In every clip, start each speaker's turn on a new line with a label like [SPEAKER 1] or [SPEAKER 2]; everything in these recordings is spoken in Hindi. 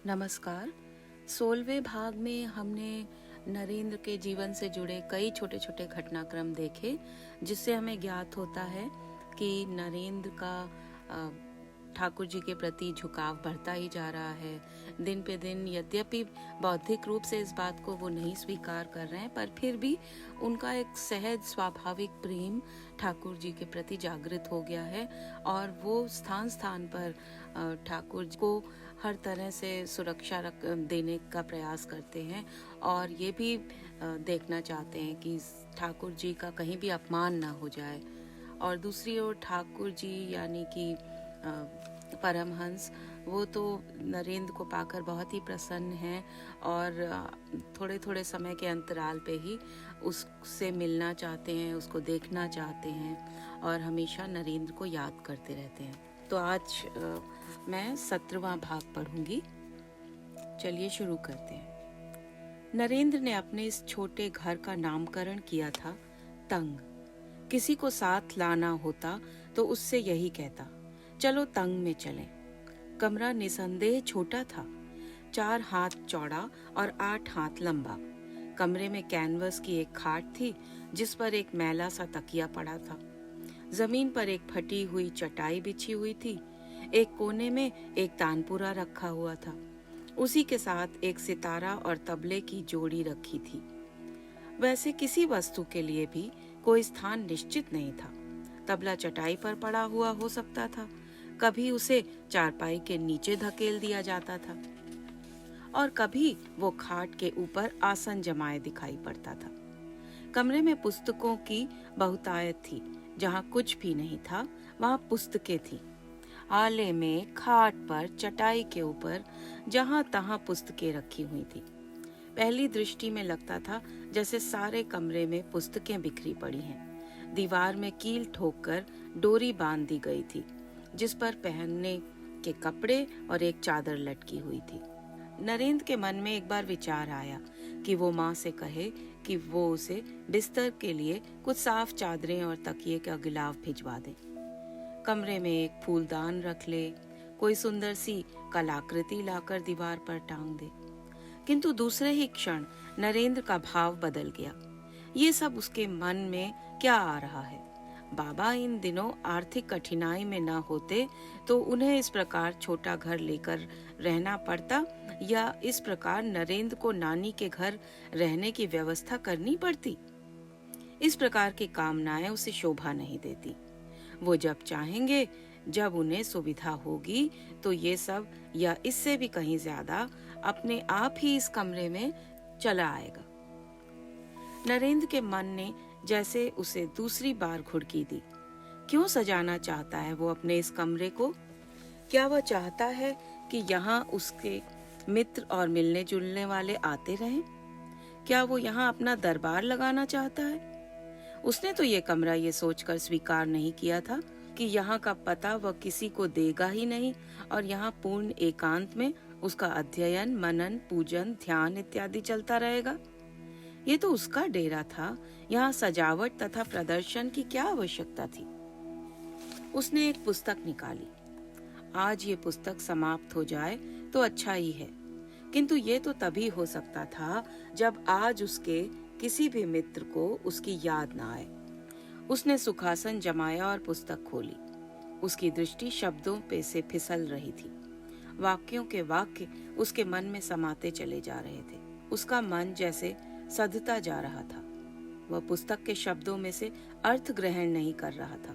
[SPEAKER 1] नमस्कार। 16वें भाग में हमने नरेंद्र के जीवन से जुड़े कई छोटे छोटे घटनाक्रम देखे, जिससे हमें ज्ञात होता है कि नरेंद्र का ठाकुर जी के प्रति झुकाव बढ़ता ही जा रहा है दिन पे दिन। यद्यपि बौद्धिक रूप से इस बात को वो नहीं स्वीकार कर रहे हैं, पर फिर भी उनका एक सहज स्वाभाविक प्रेम ठाकुर जी के प्रति जागृत हो गया है और वो स्थान स्थान पर ठाकुर जी को हर तरह से सुरक्षा देने का प्रयास करते हैं और ये भी देखना चाहते हैं कि ठाकुर जी का कहीं भी अपमान ना हो जाए। और दूसरी ओर ठाकुर जी यानी कि परमहंस, वो तो नरेंद्र को पाकर बहुत ही प्रसन्न हैं और थोड़े थोड़े समय के अंतराल पे ही उससे मिलना चाहते हैं, उसको देखना चाहते हैं और हमेशा नरेंद्र को याद करते रहते हैं। तो आज मैं 17वां भाग पढ़ूंगी। चलिए शुरू करते हैं। नरेंद्र ने अपने इस छोटे घर का नामकरण किया था तंग। किसी को साथ लाना होता तो उससे यही कहता, चलो तंग में चलें। कमरा निसंदेह छोटा था, 4 हाथ चौड़ा और 8 हाथ लंबा। कमरे में कैनवस की एक खाट थी जिस पर एक मैला सा तकिया पड़ा था। जमीन पर एक फटी हुई चटाई बिछी हुई थी। एक कोने में एक तानपुरा रखा हुआ था। उसी के साथ एक सितारा और तबले की जोड़ी रखी थी। वैसे किसी वस्तु के लिए भी कोई स्थान निश्चित नहीं था। तबला चटाई पर पड़ा हुआ हो सकता था, कभी उसे चारपाई के नीचे धकेल दिया जाता था और कभी वो खाट के ऊपर आसन जमाए दिखाई पड़ता था। कमरे में पुस्तकों की बहुतायत थी। जहाँ कुछ भी नहीं था वहाँ पुस्तकें थी। आले में, खाट पर, चटाई के ऊपर जहाँ तहाँ पुस्तकें रखी हुई थी। पहली दृष्टि में लगता था जैसे सारे कमरे में पुस्तकें बिखरी पड़ी हैं। दीवार में कील ठोककर डोरी बांध दी गई थी जिस पर पहनने के कपड़े और एक चादर लटकी हुई थी। नरेंद्र के मन में एक बार विचार आया कि वो माँ से कहे कि वो उसे बिस्तर के लिए कुछ साफ चादरें और तकिए का गिलाव भिजवा दे। कमरे में एक फूलदान रख ले, कोई सुंदर सी कलाकृति लाकर दीवार पर टांग दे। किंतु दूसरे ही क्षण नरेंद्र का भाव बदल गया। ये सब उसके मन में क्या आ रहा है? बाबा इन दिनों आर्थिक कठिनाई में न होते तो उन्हें इस प्रकार छोटा घर लेकर रहना पड़ता, या इस प्रकार नरेंद्र को नानी के घर रहने की व्यवस्था करनी पड़ती। इस प्रकार की कामनाएं उसे शोभा नहीं देती। वो जब चाहेंगे, जब उन्हें सुविधा होगी, तो ये सब या इससे भी कहीं ज्यादा अपने आप ही इस कमरे में चला आएगा। नरेंद्र के मन ने जैसे उसे दूसरी बार घुड़की दी। क्यों सजाना चाहता है वो अपने इस कमरे को? क्या वह चाहता है कि यहाँ उसके मित्र और मिलने जुलने वाले आते रहें? क्या वो यहाँ अपना दरबार लगाना चाहता है? उसने तो ये कमरा ये सोचकर स्वीकार नहीं किया था कि यहाँ का पता वह किसी को देगा ही नहीं और यहाँ पूर्ण एकांत में उसका अध्ययन, मनन, पूजन, ध्यान इत्यादि चलता रहेगा। ये तो उसका डेरा था। यहाँ सजावट तथा प्रदर्शन की क्या आवश्यकता थी? उसने एक पुस्तक निकाली। आज ये पुस्तक समाप्त हो जाए तो अच्छा ही है, किंतु ये तो तभी हो सकता था जब आज उसके किसी भी मित्र को उसकी याद ना आए। उसने सुखासन जमाया और पुस्तक खोली। उसकी दृष्टि शब्दों पे से फिसल रही थी। वाक्यों के वाक्य उसके मन में समाते चले जा रहे थे। उसका मन जैसे सधता जा रहा था। वह पुस्तक के शब्दों में से अर्थ ग्रहण नहीं कर रहा था।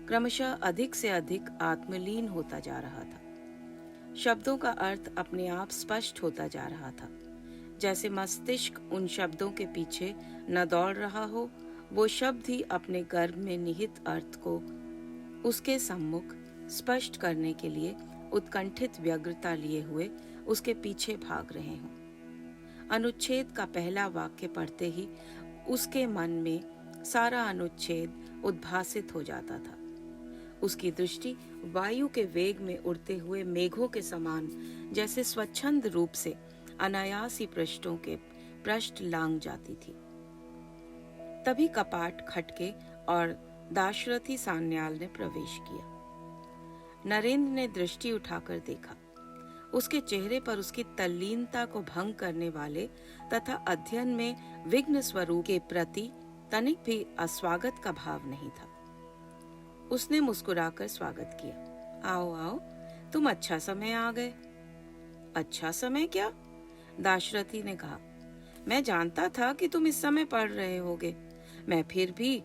[SPEAKER 1] क्रमशः अधिक से अधिक आत्मलीन होता जा रहा था। शब्दों का अर्थ अपने आप स्पष्ट होता जा रहा था। जैसे मस्तिष्क उन शब्दों के पीछे न दौड़ रहा हो, वो शब्द ही अपने गर्भ में निहित अर्थ को उसके सम्मुख स्पष्ट करने के लिए उत्कंठित व्यग्रता लिए हुए उसके पीछे भाग रहे हों। अनुच्छेद का पहला वाक्य पढ़ते ही उसके मन में सारा अनुच्छेद उद्भासित हो जाता था। उसकी दृष्टि वायु के वेग में उड़ते हुए मेघों के समान जैसे स्वच्छंद रूप से अनायास ही पृष्ठों के पृष्ठ लांग जाती थी। तभी कपाट खटके और दाशरथी सान्याल ने प्रवेश किया। नरेंद्र ने दृष्टि उठाकर देखा। उसके चेहरे पर उसकी तल्लीनता को भंग करने वाले तथा अध्ययन में विघ्न स्वरूप के प्रति तनिक भी अस्वागत का भाव नहीं था। उसने मुस्कुराकर स्वागत किया। आओ आओ, तुम अच्छा समय आ गए। अच्छा समय क्या? दाशरथी ने कहा। मैं जानता था कि तुम इस समय पढ़ रहे होगे, मैं फिर भी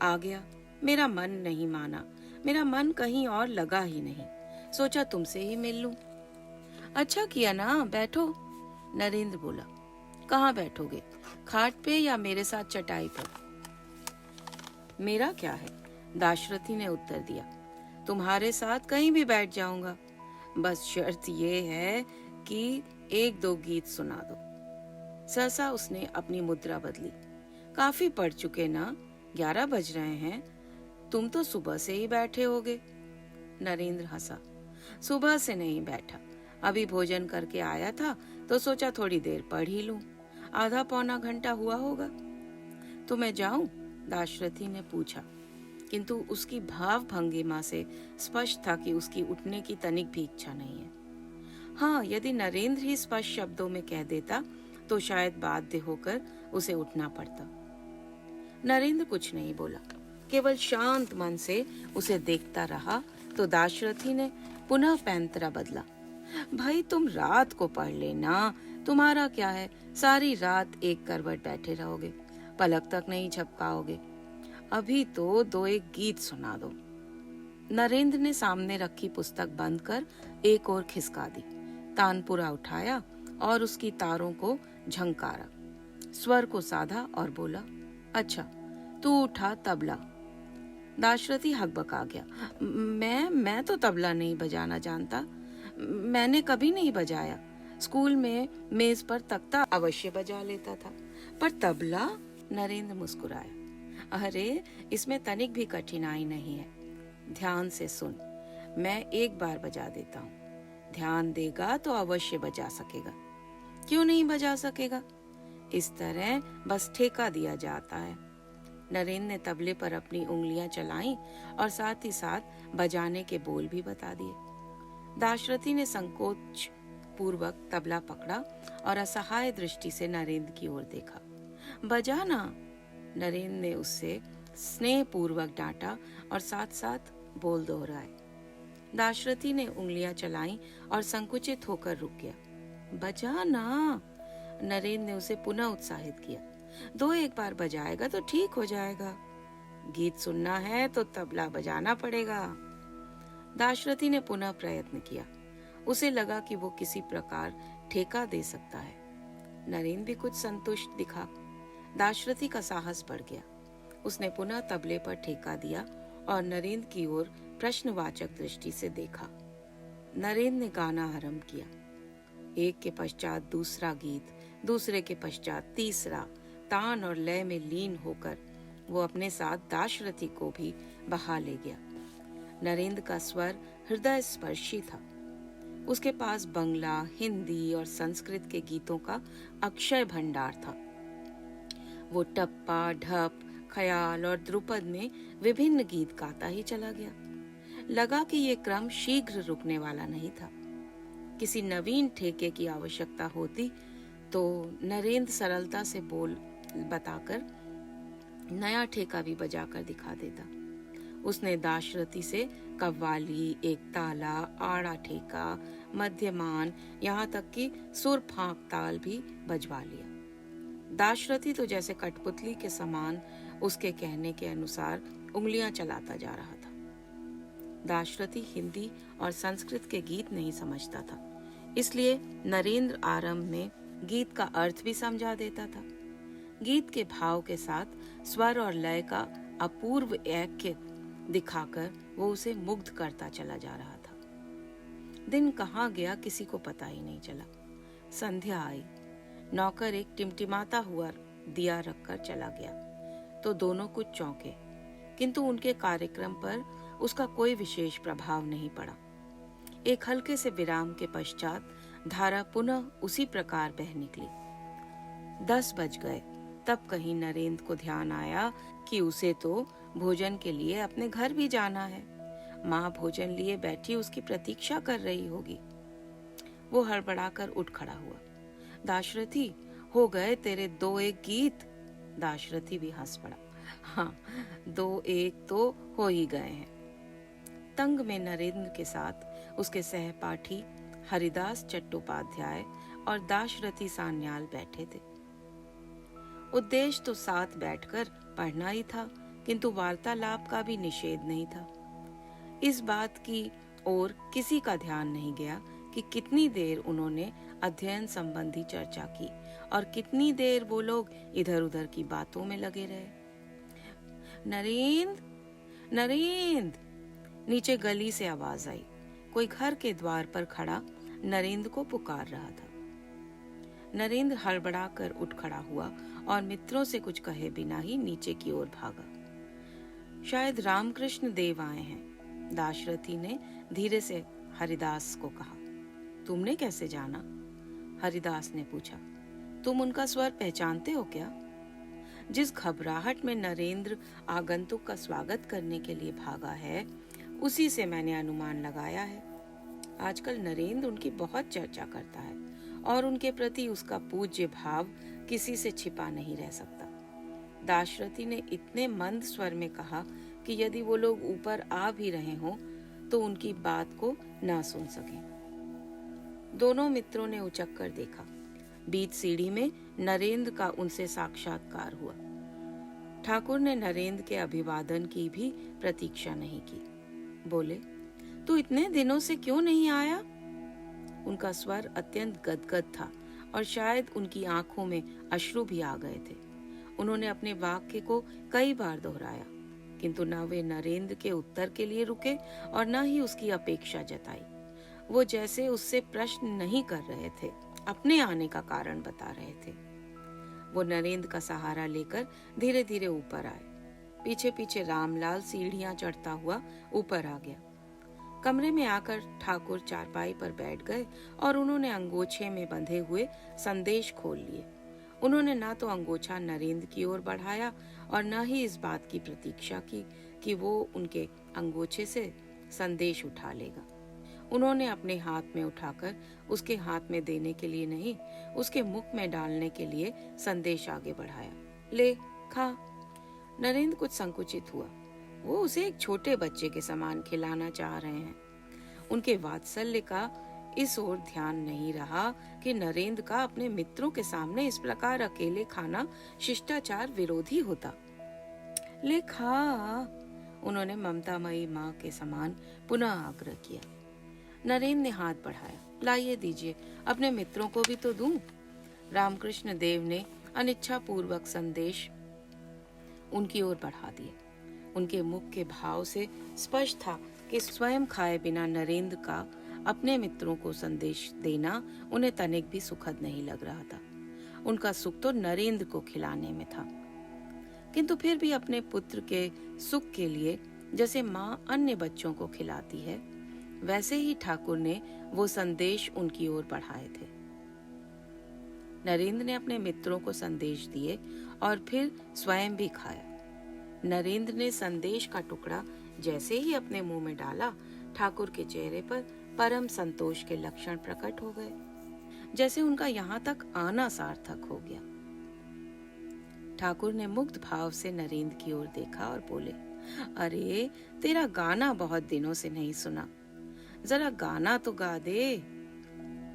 [SPEAKER 1] आ गया। मेरा मन नहीं माना, मेरा मन कहीं और लगा ही नहीं। सोचा तुमसे ही मिल लूं। अच्छा किया ना, बैठो, नरेंद्र बोला। कहाँ बैठोगे, खाट पे या मेरे साथ चटाई पर? मेरा क्या है, दाशरथी ने उत्तर दिया। तुम्हारे साथ कहीं भी बैठ जाऊंगा, बस शर्त ये है कि एक दो गीत सुना दो। सहसा उसने अपनी मुद्रा बदली। काफी पढ़ चुके ना, 11 बज रहे हैं, तुम तो सुबह से ही बैठे होगे। नरेंद्र हंसा। सुबह से नहीं बैठा, अभी भोजन करके आया था तो सोचा थोड़ी देर पढ़ ही लूं। आधा पौना घंटा हुआ होगा। तो मैं जाऊं? दाशरथी ने पूछा, किंतु उसकी भाव भंगिमा से स्पष्ट था कि उसकी उठने की तनिक भी इच्छा नहीं है। हाँ, यदि नरेंद्र ही स्पष्ट शब्दों में कह देता तो शायद बाध्य होकर उसे उठना पड़ता। नरेंद्र कुछ नहीं बोला, केवल शांत मन से उसे देखता रहा। तो दाशरथी ने पुनः पैंतरा बदला। भाई तुम रात को पढ़ लेना, तुम्हारा क्या है, सारी रात एक करवट बैठे रहोगे, पलक तक नहीं झपकाओगे। अभी तो दो एक गीत सुना दो। नरेंद्र ने सामने रखी पुस्तक बंद कर एक और खिसका दी, तानपुरा उठाया और उसकी तारों को झंकारा, स्वर को साधा और बोला, अच्छा तू उठा तबला। दाशरथी हकबका गया। मैं तो तबला नहीं बजाना जानता, मैंने कभी नहीं बजाया। स्कूल में मेज पर तख्ता अवश्य बजा लेता था, पर तबला? नरेंद्र मुस्कुराया। अरे इसमें तनिक भी कठिनाई नहीं है, ध्यान से सुन, मैं एक बार बजा देता हूँ, ध्यान देगा तो अवश्य बजा सकेगा। क्यों नहीं बजा सकेगा? इस तरह बस ठेका दिया जाता है। नरेंद्र ने तबले पर अपनी उंगलियां चलाईं और साथ ही साथ बजाने के बोल भी बता दिए। दाशरथी ने संकोच पूर्वक तबला पकड़ा और असहाय दृष्टि से नरेंद्र की ओर देखा। बजाना, नरेंद्र ने उससे स्नेह पूर्वक डांटा और साथ साथ बोल दोहराए। दाशरथी ने उंगलियां चलाईं और संकुचित होकर रुक गया। बजाना, नरेंद्र ने उसे पुनः उत्साहित किया। दो एक बार बजाएगा तो ठीक हो जाएगा, गीत सुनना है तो तबला बजाना पड़ेगा। दाशरथी ने पुनः प्रयत्न किया। उसे लगा कि वो किसी प्रकार ठेका दे सकता है। नरेंद्र भी कुछ संतुष्ट दिखा। दाशरथी का साहस बढ़ गया। उसने पुनः तबले पर ठेका दिया और नरेंद्र की ओर प्रश्नवाचक दृष्टि से देखा। नरेंद्र ने गाना आरंभ किया। एक के पश्चात दूसरा गीत, दूसरे के पश्चात तीसरा, तान और लय में लीन होकर वो अपने साथ दाशरथी को भी बहा ले गया। नरेंद्र का स्वर हृदय स्पर्शी था। उसके पास बंगला, हिंदी और संस्कृत के गीतों का अक्षय भंडार था। वो टप्पा, ढप, ख्याल और ध्रुपद में विभिन्न गीत गाता ही चला गया। लगा कि ये क्रम शीघ्र रुकने वाला नहीं था। किसी नवीन ठेके की आवश्यकता होती तो नरेंद्र सरलता से बोल बताकर नया ठेका भी बजाकर दिखा देता। उसने दाशरथी से कव्वाली, एक ताला, आड़ा ठेका, मध्यमान, यहाँ तक कि सुर फांक ताल भी बजवा लिया। दाशरथी तो जैसे कठपुतली के समान उसके कहने के अनुसार उंगलियां चलाता जा रहा था। दाशरथी हिंदी और संस्कृत के गीत नहीं समझता था, इसलिए नरेंद्र आरंभ में गीत का अर्थ भी समझा देता था। गीत के भाव के साथ स्वर और लय का अपूर्व ऐक्य दिखाकर वो उसे मुग्ध करता चला जा रहा था। दिन कहाँ गया किसी को पता ही नहीं चला। संध्या आई। नौकर एक टिमटिमाता हुआ दिया रखकर चला गया तो दोनों कुछ चौंके, किंतु उनके कार्यक्रम पर उसका कोई विशेष प्रभाव नहीं पड़ा। एक हल्के से विराम के पश्चात धारा पुनः उसी प्रकार बह निकली। 10 बज गए। तब कहीं नरेंद्र को ध्यान आया कि उसे तो भोजन के लिए अपने घर भी जाना है। माँ भोजन लिए बैठी उसकी प्रतीक्षा कर रही होगी। वो हड़बड़ाकर उठ खड़ा हुआ। दाशरथी, हो गए तेरे 2-1 गीत। दाशरथी भी हंस पड़ा। हाँ, 2-1 तो हो ही गए हैं। तंग में नरेंद्र के साथ उसके सहपाठी हरिदास चट्टोपाध्याय और दाशरथी सान्याल बैठे थे। उद्देश्य तो साथ बैठकर पढ़ना ही था, किंतु वार्तालाप का भी निषेध नहीं था। इस बात की ओर किसी का ध्यान नहीं गया कि कितनी देर उन्होंने अध्ययन संबंधी चर्चा की और कितनी देर वो लोग इधर उधर की बातों में लगे रहे। नरेंद्र, नरेंद्र, नीचे गली से आवाज आई। कोई घर के द्वार पर खड़ा नरेंद्र को पुकार रहा था। नरेंद्र हड़बड़ा कर उठ खड़ा हुआ और मित्रों से कुछ कहे बिना ही नीचे की ओर भागा। शायद रामकृष्ण देव आए हैं, दाशरथी ने धीरे से हरिदास को कहा। तुमने कैसे जाना? हरिदास ने पूछा। तुम उनका स्वर पहचानते हो क्या? जिस घबराहट में नरेंद्र आगंतुक का स्वागत करने के लिए भागा है, उसी से मैंने अनुमान लगाया है। आजकल नरेंद्र उनकी बहुत चर्चा करता है और उनके प्रति उसका पूज्य भाव किसी से छिपा नहीं रह सकता। दाशरथी ने इतने मंद स्वर में कहा कि यदि वो लोग ऊपर आ भी रहे हों तो उनकी बात को ना सुन सकें। दोनों मित्रों ने उचक कर देखा। बीच सीढ़ी में नरेंद्र का उनसे साक्षात्कार हुआ। ठाकुर ने नरेंद्र के अभिवादन की भी प्रतीक्षा नहीं की। बोले, तू इतने दिनों से क्यों नहीं आया? उनका स्वर अत्यंत गदगद था और शायद उनकी आंखों में अश्रु भी आ गए थे। उन्होंने अपने वाक्य को कई बार दोहराया, किंतु न वे नरेंद्र के उत्तर के लिए रुके और न ही उसकी अपेक्षा जताई। वो जैसे उससे प्रश्न नहीं कर रहे थे, अपने आने का कारण बता रहे थे। वो नरेंद्र का सहारा लेकर धीरे धीरे ऊपर आए। पीछे पीछे रामलाल सीढ़ियां चढ़ता हुआ ऊपर आ गया। कमरे में आकर ठाकुर चारपाई पर बैठ गए और उन्होंने अंगोछे में बंधे हुए संदेश खोल लिए। उन्होंने ना तो अंगोछा नरेंद्र की ओर बढ़ाया और न ही इस बात की प्रतीक्षा की कि वो उनके अंगोछे से संदेश उठा लेगा। उन्होंने अपने हाथ में उठाकर उसके हाथ में देने के लिए नहीं, उसके मुख में डालने के लिए संदेश आगे बढ़ाया। ले, खा। नरेंद्र कुछ संकुचित हुआ। वो उसे एक छोटे बच्चे के समान खिलाना चाह रहे हैं। उनके वात्सल्य का इस ओर ध्यान नहीं रहा कि नरेंद्र का अपने मित्रों के सामने इस प्रकार अकेले खाना शिष्टाचार विरोधी होता। ले, खा, उन्होंने ममतामयी माँ के समान पुनः आग्रह किया। नरेंद्र ने हाथ बढ़ाया। लाइए, दीजिए, अपने मित्रों को भी तो दूं। रामकृष्ण देव ने अनिच्छा पूर्वक संदेश उनकी ओर बढ़ा दिए। उनके मुख के भाव से स्पष्ट था कि स्वयं खाए बिना नरेंद्र का अपने मित्रों को संदेश देना उन्हें तनिक भी सुखद नहीं लग रहा था। उनका सुख तो नरेंद्र को खिलाने में था, किंतु फिर भी अपने पुत्र के सुख के लिए जैसे माँ अन्य बच्चों को खिलाती है, वैसे ही ठाकुर ने वो संदेश उनकी ओर बढ़ाए थे। नरेंद्र ने अपने मित्रों को संदेश दिए और फिर स्वयं भी खाया। नरेंद्र ने संदेश का टुकड़ा जैसे ही अपने मुंह में डाला, ठाकुर के चेहरे पर परम संतोष के लक्षण प्रकट हो गए, जैसे उनका यहाँ तक आना सार्थक हो गया। ठाकुर ने मुग्ध भाव से नरेंद्र की ओर देखा और बोले, अरे, तेरा गाना बहुत दिनों से नहीं सुना, जरा गाना तो गा दे।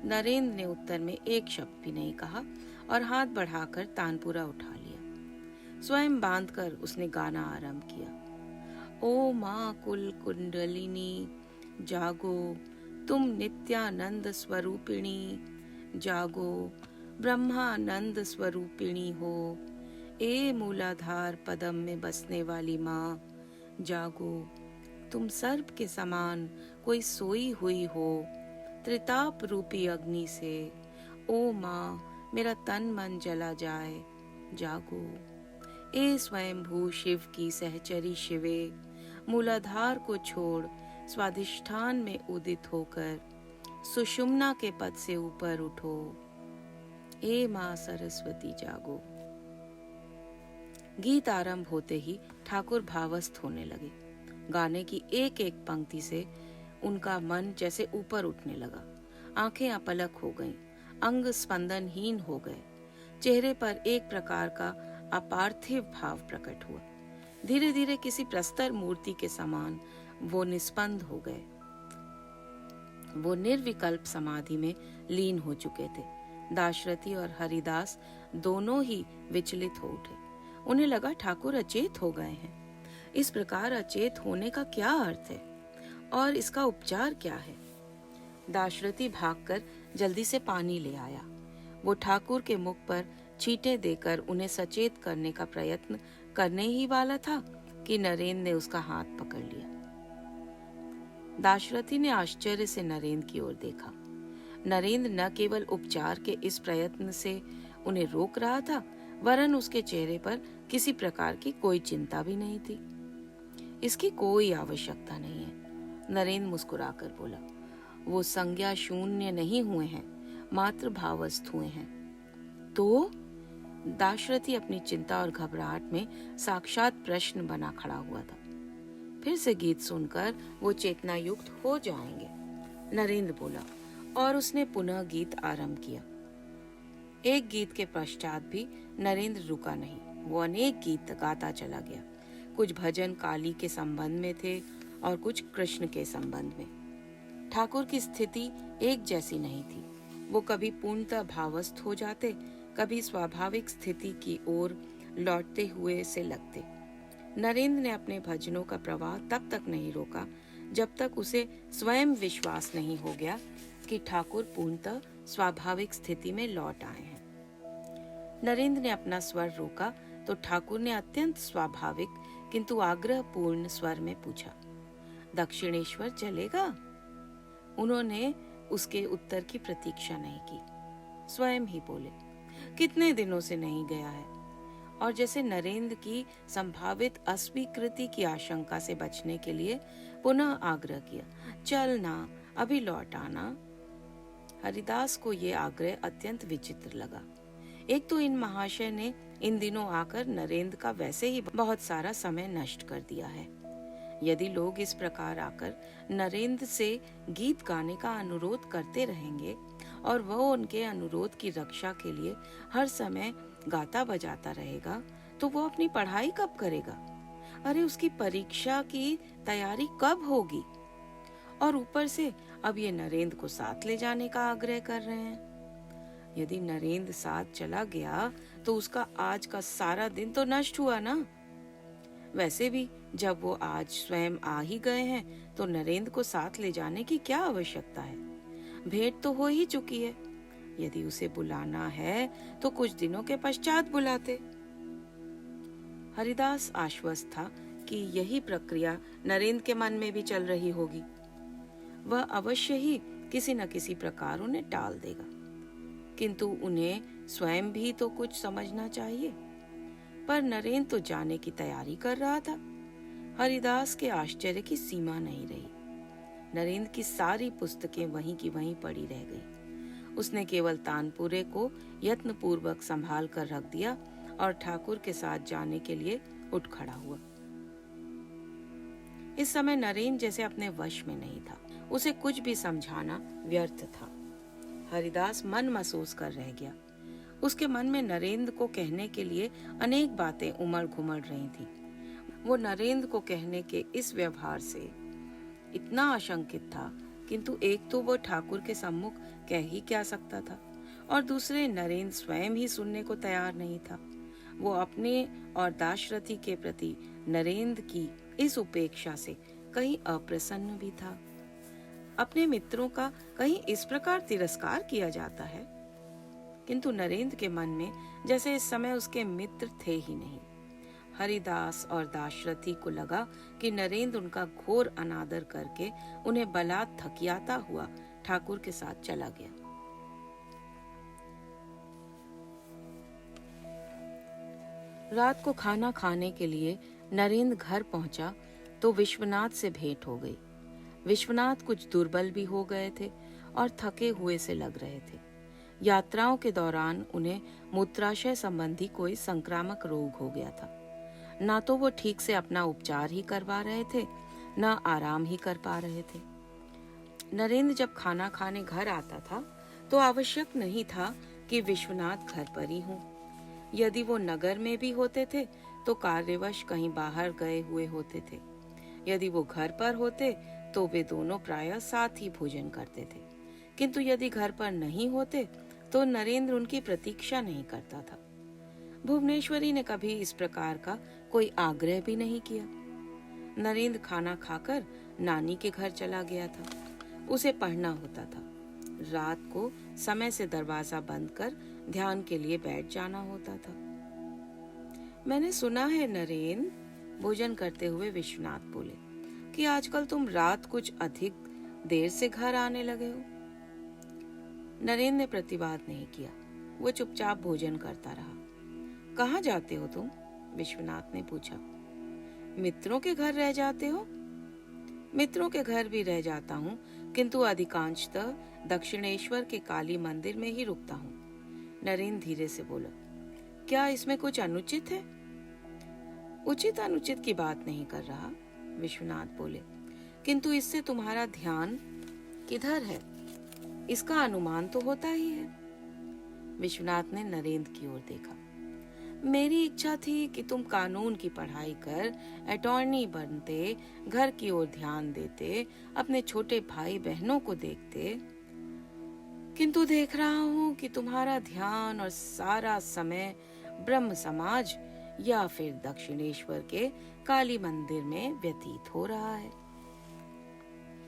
[SPEAKER 1] नरेंद्र ने उत्तर में एक शब्द भी नहीं कहा और हाथ बढ़ाकर तानपुरा उठा लिया। स्वयं बांधकर उसने गाना आरंभ किया। ओ माँ कुल कुंडलिनी जागो, तुम नित्यानंद स्वरूपिणी जागो, ब्रह्मानंद स्वरूपिणी हो। ए मूलाधार पदम में बसने वाली माँ जागो, तुम सर्प के समान कोई सोई हुई हो त्रिताप रूपी अग्नि से। ओ माँ, मेरा तन मन जला जाए, जागो। ए स्वयंभू शिव की सहचरी शिवे, मूलाधार को छोड़ स्वाधिष्ठान में उदित होकर सुषुम्ना के पद से ऊपर उठो। ए माँ सरस्वती जागो। गीत आरंभ होते ही ठाकुर भावस्थ होने लगे। गाने की एक एक पंक्ति से उनका मन जैसे ऊपर उठने लगा। आंखें अपलक हो गईं, अंग स्पंदनहीन हो गए। चेहरे पर एक प्रकार का अपार्थिव भाव प्रकट हुआ। धीरे धीरे किसी प्रस्तर मूर्ति के समान वो निस्पंद हो गए। वो निर्विकल्प समाधि में लीन हो चुके थे। दाशरथी और हरिदास दोनों ही विचलित हो उठे। उन्हें लगा ठाकुर अचेत हो गए हैं। इस प्रकार अचेत होने का क्या अर्थ है और इसका उपचार क्या है? दाशरथी भागकर जल्दी से पानी ले आया। वो ठाकुर के मुख पर छींटे देकर उन्हें सचेत करने का प्रयत्न करने ही वाला था कि नरेंद्र ने उसका हाथ पकड़ लिया। दाशरथी ने आश्चर्य से नरेंद्र की ओर देखा। नरेंद्र न केवल उपचार के इस प्रयत्न से उन्हें रोक रहा था, वरन उसके चेहरे पर किसी प्रकार की कोई चिंता भी नहीं थी। इसकी कोई आवश्यकता नहीं है, नरेंद्र मुस्कुराकर बोला। वो संज्ञा शून्य नहीं हुए हैं, मात्र भावस्थ हुए हैं। तो दाशरथी अपनी चिंता और घबराहट में साक्षात प्रश्न बना खड़ा हुआ था। फिर से गीत सुनकर वो चेतना युक्त हो जाएंगे, नरेंद्र बोला, और उसने पुनः गीत आरंभ किया। एक गीत के पश्चात भी नरेंद्र रुका नहीं। वो अनेक गीत गाता चला गया। कुछ भजन काली के संबंध में थे और कुछ कृष्ण के संबंध में। ठाकुर की स्थिति एक जैसी नहीं थी। वो कभी पूर्णतः भावस्थ हो जाते, कभी स्वाभाविक स्थिति की ओर लौटते हुए से लगते। नरेंद्र ने अपने भजनों का प्रवाह तब तक नहीं रोका जब तक उसे स्वयं विश्वास नहीं हो गया कि ठाकुर पूर्णतः स्वाभाविक स्थिति में लौट आए हैं। नरेंद्र ने अपना स्वर रोका तो ठाकुर ने अत्यंत स्वाभाविक किंतु आग्रहपूर्ण स्वर में पूछा, दक्षिणेश्वर चलेगा? उन्होंने उसके उत्तर की प्रतीक्षा नहीं की, स्वयं ही बोले, कितने दिनों से नहीं गया है। और जैसे नरेंद्र की संभावित अस्वीकृति की आशंका से बचने के लिए पुनः आग्रह किया, चल ना, अभी लौट आना। हरिदास को ये आग्रह अत्यंत विचित्र लगा। एक तो इन महाशय ने इन दिनों आकर नरेंद्र का वैसे ही बहुत सारा समय नष्ट कर दिया है। यदि लोग इस प्रकार आकर नरेंद्र से गीत गाने का अनुरोध करते रहेंगे और वह उनके अनुरोध की रक्षा के लिए हर समय गाता बजाता रहेगा, तो वो अपनी पढ़ाई कब करेगा? अरे उसकी परीक्षा की तैयारी कब होगी? और ऊपर से अब ये नरेंद्र को साथ ले जाने का आग्रह कर रहे हैं। यदि नरेंद्र साथ चला गया तो उसका आज का सारा दिन तो नष्ट हुआ ना। वैसे भी जब वो आज स्वयं आ ही गए हैं तो नरेंद्र को साथ ले जाने की क्या आवश्यकता है? भेंट तो हो ही चुकी है। यदि उसे बुलाना है तो कुछ दिनों के पश्चात बुलाते। हरिदास आश्वस्त था कि यही प्रक्रिया नरेंद्र के मन में भी चल रही होगी। वह अवश्य ही किसी न किसी प्रकार उन्हें टाल देगा, किंतु उन्हें स्वयं भी तो कुछ समझना चाहिए। पर नरेंद्र तो जाने की तैयारी कर रहा था। हरिदास के आश्चर्य की सीमा नहीं रही। नरेंद्र की सारी पुस्तकें वहीं की वहीं पड़ी रह गई। उसने केवल तानपुरे को यत्न पूर्वक संभाल कर रख दिया और ठाकुर के साथ जाने के लिए उठ खड़ा हुआ। इस समय नरेंद्र जैसे अपने वश में नहीं था। उसे कुछ भी समझाना व्यर्थ था। हरिदास मन महसूस कर रह गया। उसके मन में नरेंद्र को कहने के लिए अनेक बातें उमड़ घुमड़ रही थी। वो नरेंद्र को कहने के इस व्यवहार से इतना आशंकित था, किंतु एक तो वो ठाकुर के सम्मुख कह ही क्या सकता था, और दूसरे नरेंद्र स्वयं ही सुनने को तैयार नहीं था। वो अपने और दाशरथी के प्रति नरेंद्र की इस उपेक्षा से कहीं अप्रसन्न भी था। अपने मित्रों का कहीं इस प्रकार तिरस्कार किया जाता है? किंतु नरेंद्र के मन में जैसे इस समय उसके मित्र थे ही नहीं। हरिदास और दाशरथी को लगा कि नरेंद्र उनका घोर अनादर करके उन्हें बलात् थकियाता हुआ ठाकुर के साथ चला गया। रात को खाना खाने के लिए नरेंद्र घर पहुंचा तो विश्वनाथ से भेंट हो गई। विश्वनाथ कुछ दुर्बल भी हो गए थे और थके हुए से लग रहे थे। यात्राओं के दौरान उन्हें मूत्राशय संबंधी कोई संक्रामक रोग हो गया था। ना तो वो ठीक से अपना उपचार ही करवा रहे थे, न आराम ही कर पा रहे थे। नरेंद्र जब खाना खाने घर आता था तो आवश्यक नहीं था कि विश्वनाथ घर पर ही हों। यदि वो नगर में भी होते थे तो कार्यवश कहीं बाहर गए हुए होते थे। यदि वो घर पर होते तो वे दोनों प्रायः साथ ही भोजन करते थे। किंतु यदि घर पर नहीं होते तो नरेंद्र उनकी प्रतीक्षा नहीं करता था। भुवनेश्वरी ने कभी इस प्रकार का कोई आग्रह भी नहीं किया। नरेंद्र खाना खाकर नानी के घर चला गया था। उसे पढ़ना होता था। रात को समय से दरवाजा बंद कर ध्यान के लिए बैठ जाना होता था। मैंने सुना है नरेंद्र, भोजन करते हुए विश्वनाथ बोले, कि आजकल तुम रात कुछ अधिक देर से घर आने लगे हो। नरेंद्र ने प्रतिवाद नहीं किया। वो चुपचाप भोजन करता रहा। कहाँ जाते हो तुम? विश्वनाथ ने पूछा। मित्रों के घर रह जाते हो? मित्रों के घर भी रह जाता हूँ, किंतु अधिकांशतः दक्षिणेश्वर के काली मंदिर में ही रुकता हूँ। नरेंद्र धीरे से बोला। क्या इसमें कुछ अनुचित है? उचित अनुचित की बात नहीं कर रहा, विश्वनाथ बोले, किंतु इससे तुम्हारा ध्यान किधर है इसका अनुमान तो होता ही है। विश्वनाथ ने नरेंद्र की ओर देखा। मेरी इच्छा थी कि तुम कानून की पढ़ाई कर अटॉर्नी बनते, घर की ओर ध्यान देते, अपने छोटे भाई बहनों को देखते, किंतु देख रहा हूँ कि तुम्हारा ध्यान और सारा समय ब्रह्म समाज या फिर दक्षिणेश्वर के काली मंदिर में व्यतीत हो रहा है।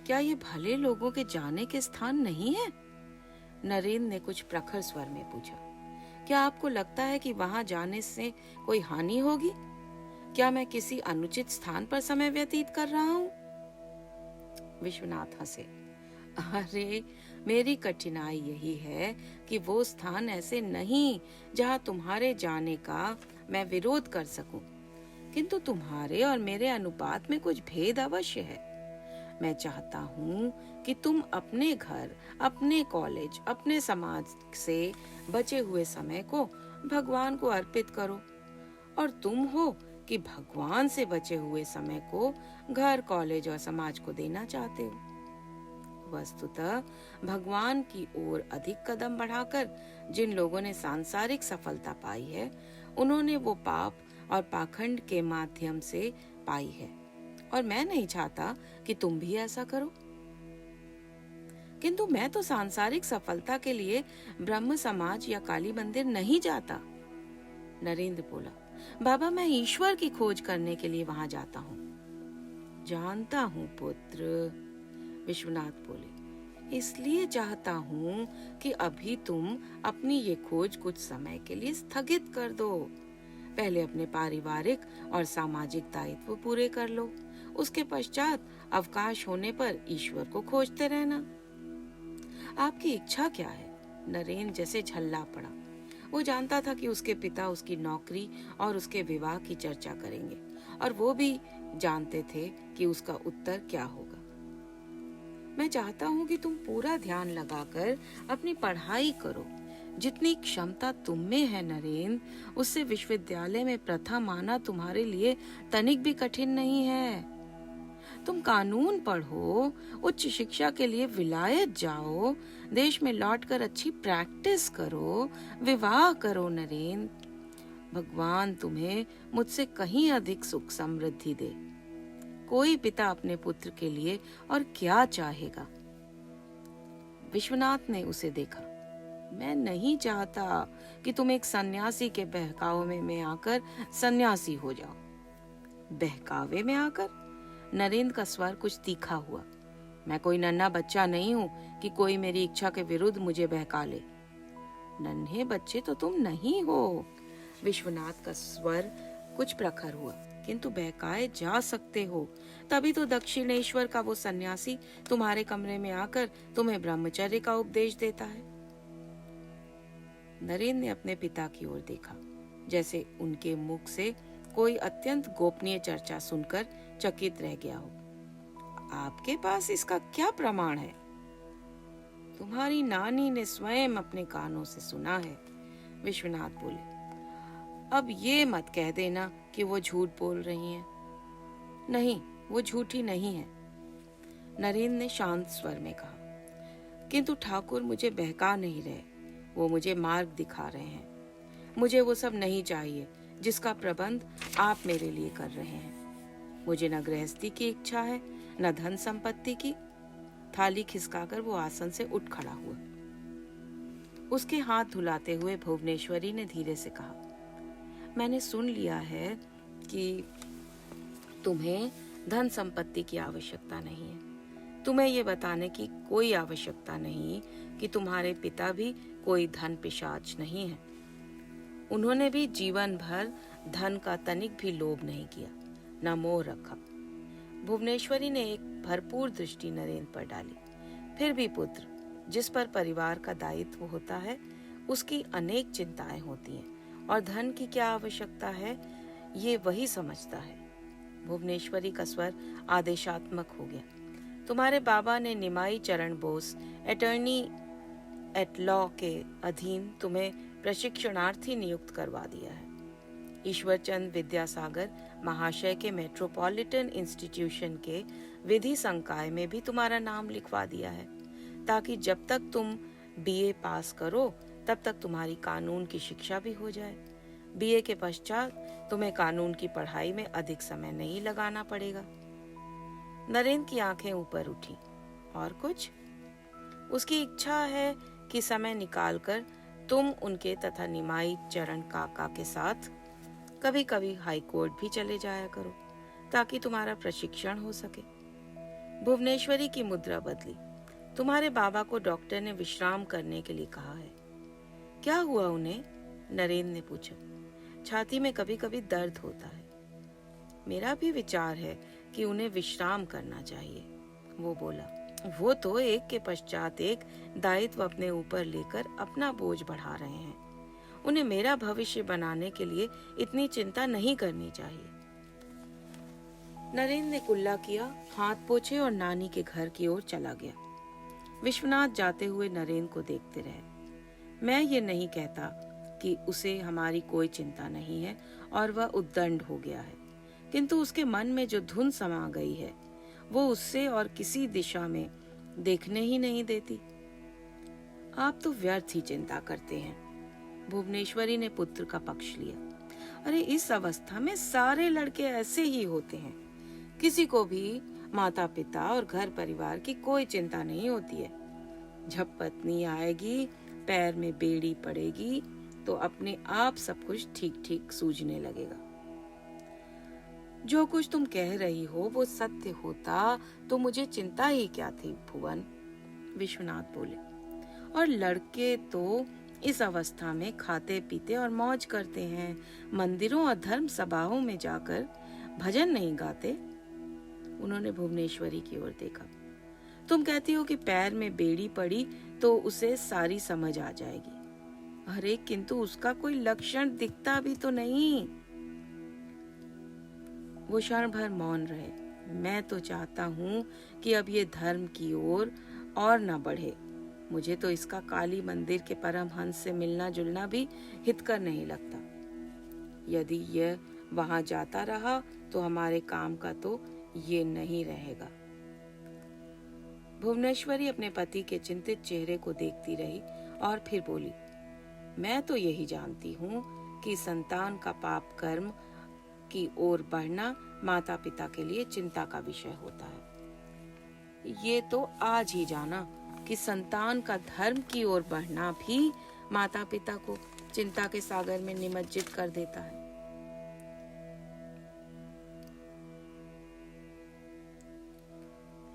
[SPEAKER 1] क्या ये भले लोगों के जाने के स्थान नहीं है? नरेंद्र ने कुछ प्रखर स्वर में पूछा। क्या आपको लगता है कि वहां जाने से कोई हानि होगी? क्या मैं किसी अनुचित स्थान पर समय व्यतीत कर रहा हूँ? विश्वनाथ हंसे। अरे, मेरी कठिनाई यही है कि वो स्थान ऐसे नहीं जहाँ तुम्हारे जाने का मैं विरोध कर सकूं, किंतु तुम्हारे और मेरे अनुपात में कुछ भेद अवश्य है। मैं चाहता हूँ कि तुम अपने घर, अपने कॉलेज, अपने समाज से बचे हुए समय को भगवान को अर्पित करो, और तुम हो कि भगवान से बचे हुए समय को घर, कॉलेज और समाज को देना चाहते हो। वस्तुतः भगवान की ओर अधिक कदम बढ़ाकर जिन लोगों ने सांसारिक सफलता पाई है, उन्होंने वो पाप और पाखंड के माध्यम से पाई है, और मैं नहीं चाहता कि तुम भी ऐसा करो। किंतु मैं तो सांसारिक सफलता के लिए ब्रह्म समाज या काली मंदिर नहीं जाता, नरेंद्र बोला। बाबा, मैं ईश्वर की खोज करने के लिए वहां जाता हूँ। जानता हूँ पुत्र, विश्वनाथ बोले, इसलिए चाहता हूँ कि अभी तुम अपनी ये खोज कुछ समय के लिए स्थगित कर दो। पहले अपने पारिवारिक और सामाजिक दायित्व पूरे कर लो, उसके पश्चात अवकाश होने पर ईश्वर को खोजते रहना। आपकी इच्छा क्या है? नरेंद्र जैसे झल्ला पड़ा। वो जानता था कि उसके पिता उसकी नौकरी और उसके विवाह की चर्चा करेंगे, और वो भी जानते थे कि उसका उत्तर क्या होगा। मैं चाहता हूँ कि तुम पूरा ध्यान लगाकर अपनी पढ़ाई करो। जितनी क्षमता तुम में है नरेंद्र, उससे विश्वविद्यालय में प्रथम आना तुम्हारे लिए तनिक भी कठिन नहीं है। तुम कानून पढ़ो, उच्च शिक्षा के लिए विलायत जाओ, देश में लौटकर अच्छी प्रैक्टिस करो, विवाह करो नरेंद्र। भगवान तुम्हें मुझसे कहीं अधिक सुख समृद्धि दे। कोई पिता अपने पुत्र के लिए और क्या चाहेगा? विश्वनाथ ने उसे देखा। मैं नहीं चाहता कि तुम एक सन्यासी के बहकावे में आकर सन्यासी हो जाओ। बहकावे में आकर? नरेंद्र का स्वर कुछ तीखा हुआ। मैं कोई नन्हा बच्चा नहीं हूँ कि कोई मेरी इच्छा के विरुद्ध मुझे बहका ले। नन्हे बच्चे तो तुम नहीं हो। विश्वनाथ का स्वर कुछ प्रखर हुआ। किंतु बहकाए जा सकते हो, तभी तो दक्षिणेश्वर का वो सन्यासी तुम्हारे कमरे में आकर तुम्हें ब्रह्मचर्य का उपदेश देता है। नरेंद्र ने अपने पिता की ओर देखा, जैसे उनके मुख से कोई अत्यंत गोपनीय चर्चा सुनकर चकित रह गया हो। आपके पास इसका क्या प्रमाण है? तुम्हारी नानी ने स्वयं अपने कानों से सुना है, विश्वनाथ बोले। अब ये मत कह देना कि वो झूठ बोल रही हैं। नहीं, वो झूठी नहीं है। नरेंद्र ने शांत स्वर में कहा। किंतु ठाकुर मुझे बहका नहीं रहे, वो मुझे मार्ग दिखा रहे हैं। मुझे वो सब नहीं चाहिए जिसका प्रबंध आप मेरे लिए कर रहे हैं। मुझे न गृहस्थी की इच्छा है, न धन संपत्ति की। थाली खिसकाकर वो आसन से उठ खड़ा हुआ। उसके हाथ धुलाते हुए भुवनेश्वरी ने धीरे से कहा, मैंने सुन लिया है कि तुम्हें धन संपत्ति की आवश्यकता नहीं है। तुम्हें ये बताने की कोई आवश्यकता नहीं कि तुम्हारे पिता भी कोई धन पिशाच नहीं है। उन्होंने भी जीवन भर धन का तनिक भी लोभ नहीं किया, न मोह रखा। भुवनेश्वरी ने एक भरपूर दृष्टि नरेंद्र पर डाली। फिर भी पुत्र जिस पर परिवार का दायित्व होता है, उसकी अनेक चिंताएं होती हैं, और धन की क्या आवश्यकता है ये वही समझता है। भुवनेश्वरी का स्वर आदेशात्मक हो गया। तुम्हारे बाबा ने निमाई चरण बोस अटॉर्नी एट लॉ के अधीन तुम्हें प्रशिक्षणार्थी नियुक्त करवा दिया है। ईश्वरचंद विद्यासागर महाशय के मेट्रोपॉलिटन इंस्टीट्यूशन के विधि संकाय में भी तुम्हारा नाम लिखवा दिया है, ताकि जब तक तुम बीए पास करो तब तक तुम्हारी कानून की शिक्षा भी हो जाए। बीए के पश्चात तुम्हें कानून की पढ़ाई में अधिक समय नहीं लगाना पड़ेगा। नरेंद्र की आंखें ऊपर उठी। और कुछ? उसकी इच्छा है कि समय निकालकर तुम उनके तथा निमाई चरण काका के साथ कभी कभी हाई कोर्ट भी चले जाया करो, ताकि तुम्हारा प्रशिक्षण हो सके। भुवनेश्वरी की मुद्रा बदली। तुम्हारे बाबा को डॉक्टर ने विश्राम करने के लिए कहा है। क्या हुआ उन्हें? नरेंद्र ने पूछा। छाती में कभी कभी दर्द होता है। मेरा भी विचार है कि उन्हें विश्राम करना चाहिए, वो बोला। वो तो एक के पश्चात एक दायित्व अपने ऊपर लेकर अपना बोझ बढ़ा रहे हैं। उन्हें मेरा भविष्य बनाने के लिए इतनी चिंता नहीं करनी चाहिए। नरेंद्र ने कुल्ला किया, हाथ पोछे और नानी के घर की ओर चला गया। विश्वनाथ जाते हुए नरेंद्र को देखते रहे। मैं ये नहीं कहता कि उसे हमारी कोई चिंता नहीं है और वह उद्दंड हो गया है, किंतु उसके मन में जो धुन समा गई है वो उससे और किसी दिशा में देखने ही नहीं देती। आप तो व्यर्थ ही चिंता करते हैं। भुवनेश्वरी ने पुत्र का पक्ष लिया। अरे इस अवस्था में सारे लड़के ऐसे ही होते हैं। किसी को भी माता पिता और घर परिवार की कोई चिंता नहीं होती है। जब पत्नी आएगी, पैर में बेड़ी पड़ेगी, तो अपने आप सब कुछ ठीक ठीक सूझने लगेगा। जो कुछ तुम कह रही हो वो सत्य होता तो मुझे चिंता ही क्या थी भुवन, विश्वनाथ बोले। और लड़के तो इस अवस्था में खाते पीते और मौज करते हैं, मंदिरों और धर्म सभाओं में जाकर भजन नहीं गाते। उन्होंने भुवनेश्वरी की ओर देखा। तुम कहती हो कि पैर में बेड़ी पड़ी तो उसे सारी समझ आ जाएगी। अरे किंतु उसका कोई लक्षण दिखता भी तो नहीं। वो क्षण भर मौन रहे। मैं तो चाहता हूँ कि अब ये धर्म की ओर और न बढ़े। मुझे तो इसका काली मंदिर के परमहंस से मिलना जुलना भी हितकर नहीं लगता। यदि यह वहां जाता रहा तो हमारे काम का तो ये नहीं रहेगा। भुवनेश्वरी अपने पति के चिंतित चेहरे को देखती रही और फिर बोली, मैं तो यही जानती हूँ कि संतान का पाप कर्म की ओर बढ़ना माता पिता के लिए चिंता का विषय होता है। ये तो आज ही जाना कि संतान का धर्म की ओर बढ़ना भी माता पिता को चिंता के सागर में निमज्जित कर देता है।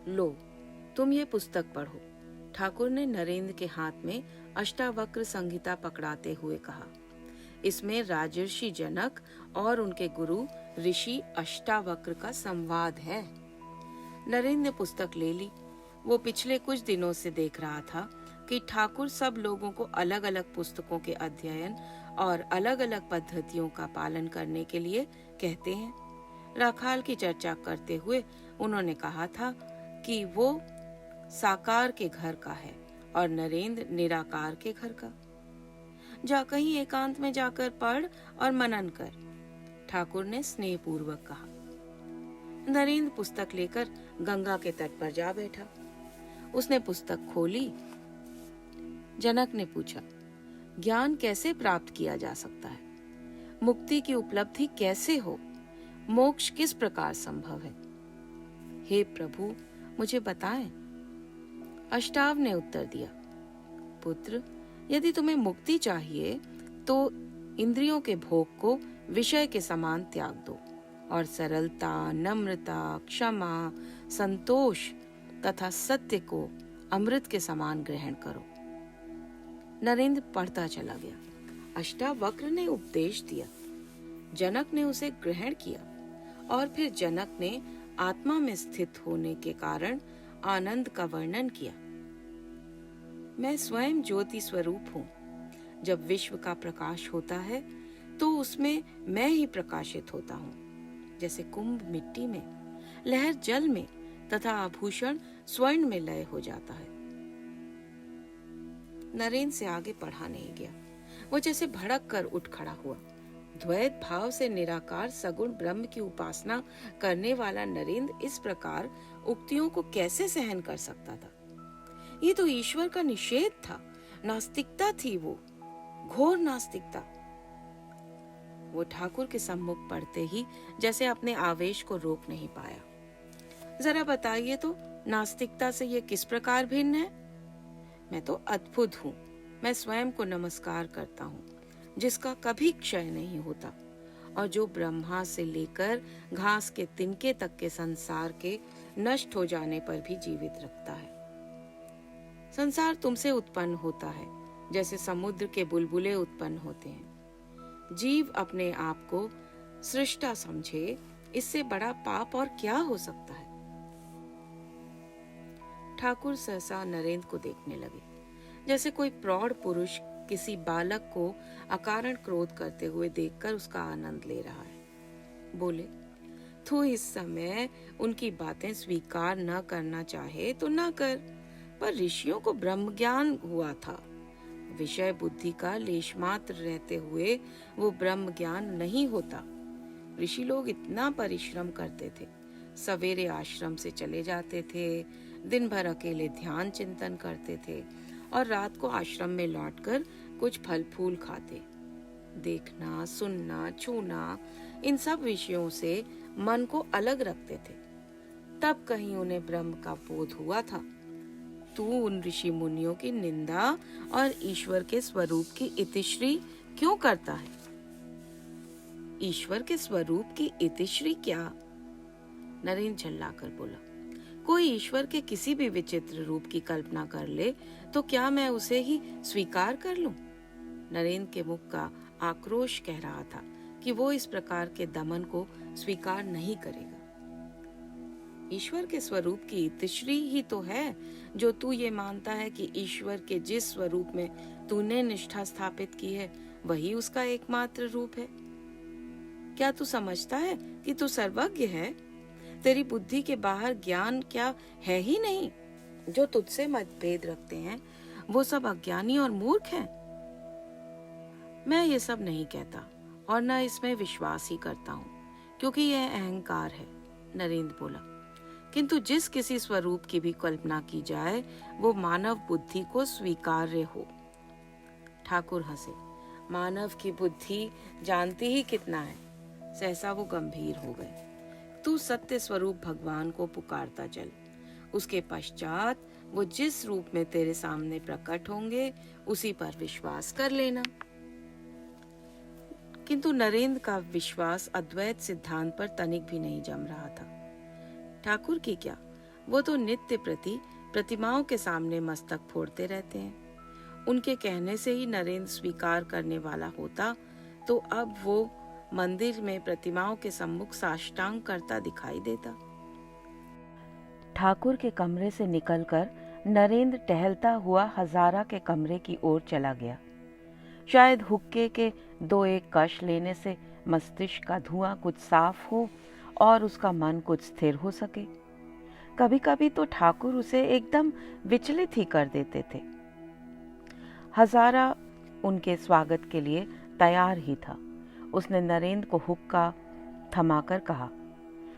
[SPEAKER 1] लो, तुम ये पुस्तक पढ़ो, ठाकुर ने नरेंद्र के हाथ में अष्टावक्र संहिता पकड़ाते हुए कहा। इसमें राजर्षि जनक और उनके गुरु ऋषि अष्टावक्र का संवाद है। नरेंद्र ने पुस्तक ले ली। वो पिछले कुछ दिनों से देख रहा था कि ठाकुर सब लोगों को अलग अलग पुस्तकों के अध्ययन और अलग अलग पद्धतियों का पालन करने के लिए कहते हैं। राखाल की चर्चा करते हुए उन्होंने कहा था कि वो साकार के घर का है और नरेंद्र निराकार के घर का। जा कहीं एकांत में जाकर पढ़ और मनन कर, ठाकुर ने स्नेहपूर्वक कहा। नरेंद्र पुस्तक लेकर गंगा के तट पर जा बैठा। उसने पुस्तक खोली। जनक ने पूछा, ज्ञान कैसे प्राप्त किया जा सकता है? मुक्ति की उपलब्धि कैसे हो? मोक्ष किस प्रकार संभव है? हे प्रभु, मुझे बताएं। अष्टाव ने उत्तर दिया, पुत्र, यदि तुम्हें मुक्ति चाहिए तो इंद्रियों के भोग को विषय के समान त्याग दो और सरलता, नम्रता, क्षमा, संतोष तथा सत्य को अमृत के समान ग्रहण करो। नरेंद्र पढ़ता चला गया। अष्टावक्र ने उपदेश दिया। जनक ने उसे ग्रहण किया और फिर जनक ने आत्मा में स्थित होने के कारण आनंद का वर्णन किया। मैं स्वयं ज्योति स्वरूप हूँ। जब विश्व का प्रकाश होता है तो उसमें मैं ही प्रकाशित होता हूँ। जैसे कुंभ मिट्टी में, लहर जल में तथा आभूषण स्वर्ण में लय हो जाता है। नरेंद्र से आगे पढ़ा नहीं गया। वो जैसे भड़क कर उठ खड़ा हुआ। द्वैत भाव से निराकार सगुण ब्रह्म की उपासना करने वाला नरेंद्र इस प्रकार उक्तियों को कैसे सहन कर सकता था? ये तो ईश्वर का निषेध था, नास्तिकता थी, वो घोर नास्तिकता। वो ठाकुर के सम्मुख पढ़ते ही जैसे अपने आवेश को रोक नहीं पाया। जरा बताइए तो, नास्तिकता से ये किस प्रकार भिन्न है? मैं तो अद्भुत हूँ। मैं स्वयं को नमस्कार करता हूँ, जिसका कभी क्षय नहीं होता और जो ब्रह्मा से लेकर घास के तिनके तक के संसार के नष्ट हो जाने पर भी जीवित रखता है। संसार तुमसे उत्पन्न होता है, जैसे समुद्र के बुलबुले उत्पन्न होते हैं। जीव अपने आप को सृष्टा समझे, इससे बड़ा पाप और क्या हो सकता है? ठाकुर सहसा नरेंद्र को देखने लगे, जैसे कोई प्रौढ़ पुरुष किसी बालक को अकारण क्रोध करते हुए देखकर उसका आनंद ले रहा है। बोले, तू इस समय उनकी बातें स्वीकार न करना चाहे तो न कर, पर ऋषियों को ब्रह्म ज्ञान हुआ था। विषय बुद्धि का लेश मात्र रहते हुए वो ब्रह्म ज्ञान नहीं होता। ऋषि लोग इतना परिश्रम करते थे, सवेरे आश्रम से चले जाते थे, दिन भर अकेले ध्यान चिंतन करते थे और रात को आश्रम में लौटकर कुछ फल फूल खाते। देखना, सुनना, छूना, इन सब विषयों से मन को अलग रखते थे। तब कहीं उन्हें ब्रह्म का बोध हुआ था। तू उन ऋषि मुनियों की निंदा और ईश्वर के स्वरूप की इतिश्री क्यों करता है? ईश्वर के स्वरूप की इतिश्री क्या? नरेंद्र झल्लाकर बोला, कोई ईश्वर के किसी भी विचित्र रूप की कल्पना कर ले तो क्या मैं उसे ही स्वीकार कर लूं? नरेंद्र के मुख का आक्रोश कह रहा था कि वो इस प्रकार के दमन को स्वीकार नहीं करेगा। ईश्वर के स्वरूप की इतिश्री ही तो है जो तू ये मानता है कि ईश्वर के जिस स्वरूप में तूने निष्ठा स्थापित की है वही उसका एकमात्र रूप है। क्या तू समझता है कि तू सर्वज्ञ है? तेरी बुद्धि के बाहर ज्ञान क्या है ही नहीं? जो तुझसे मतभेद रखते हैं वो सब अज्ञानी और मूर्ख हैं। मैं ये सब नहीं कहता और न इसमें विश्वास ही करता हूँ, क्योंकि यह अहंकार है। नरेंद्र बोला, किंतु जिस किसी स्वरूप की भी कल्पना की जाए वो मानव बुद्धि को स्वीकार्य हो। ठाकुर हंसे। मानव की बुद्धि जानती ही कितना है। सहसा वो गंभीर हो गए। तू सत्य स्वरूप भगवान को पुकारता चल। उसके पश्चात वो जिस रूप में तेरे सामने प्रकट होंगे उसी पर विश्वास कर लेना। किंतु नरेंद्र का विश्वास अद्वैत सिद्धांत पर तनिक भी नहीं जम रहा था। ठाकुर की क्या, वो तो नित्य प्रति प्रतिमाओं के सामने मस्तक फोड़ते रहते हैं। उनके कहने से ही नरेंद्र स्वीकार करने वाला होता तो अब वो मंदिर में प्रतिमाओं के सम्मुख साष्टांग करता दिखाई देता। ठाकुर के कमरे से निकलकर नरेंद्र टहलता हुआ हजारा के कमरे की ओर चला गया। शायद हुक्के के दो एक कश लेने से मस्तिष्क का धुआं कुछ साफ हो और उसका मन कुछ स्थिर हो सके। कभी कभी तो ठाकुर उसे एकदम विचलित ही कर देते थे। हजारा उनके स्वागत के लिए तैयार ही था। उसने नरेंद्र को हुक्का थमाकर कहा,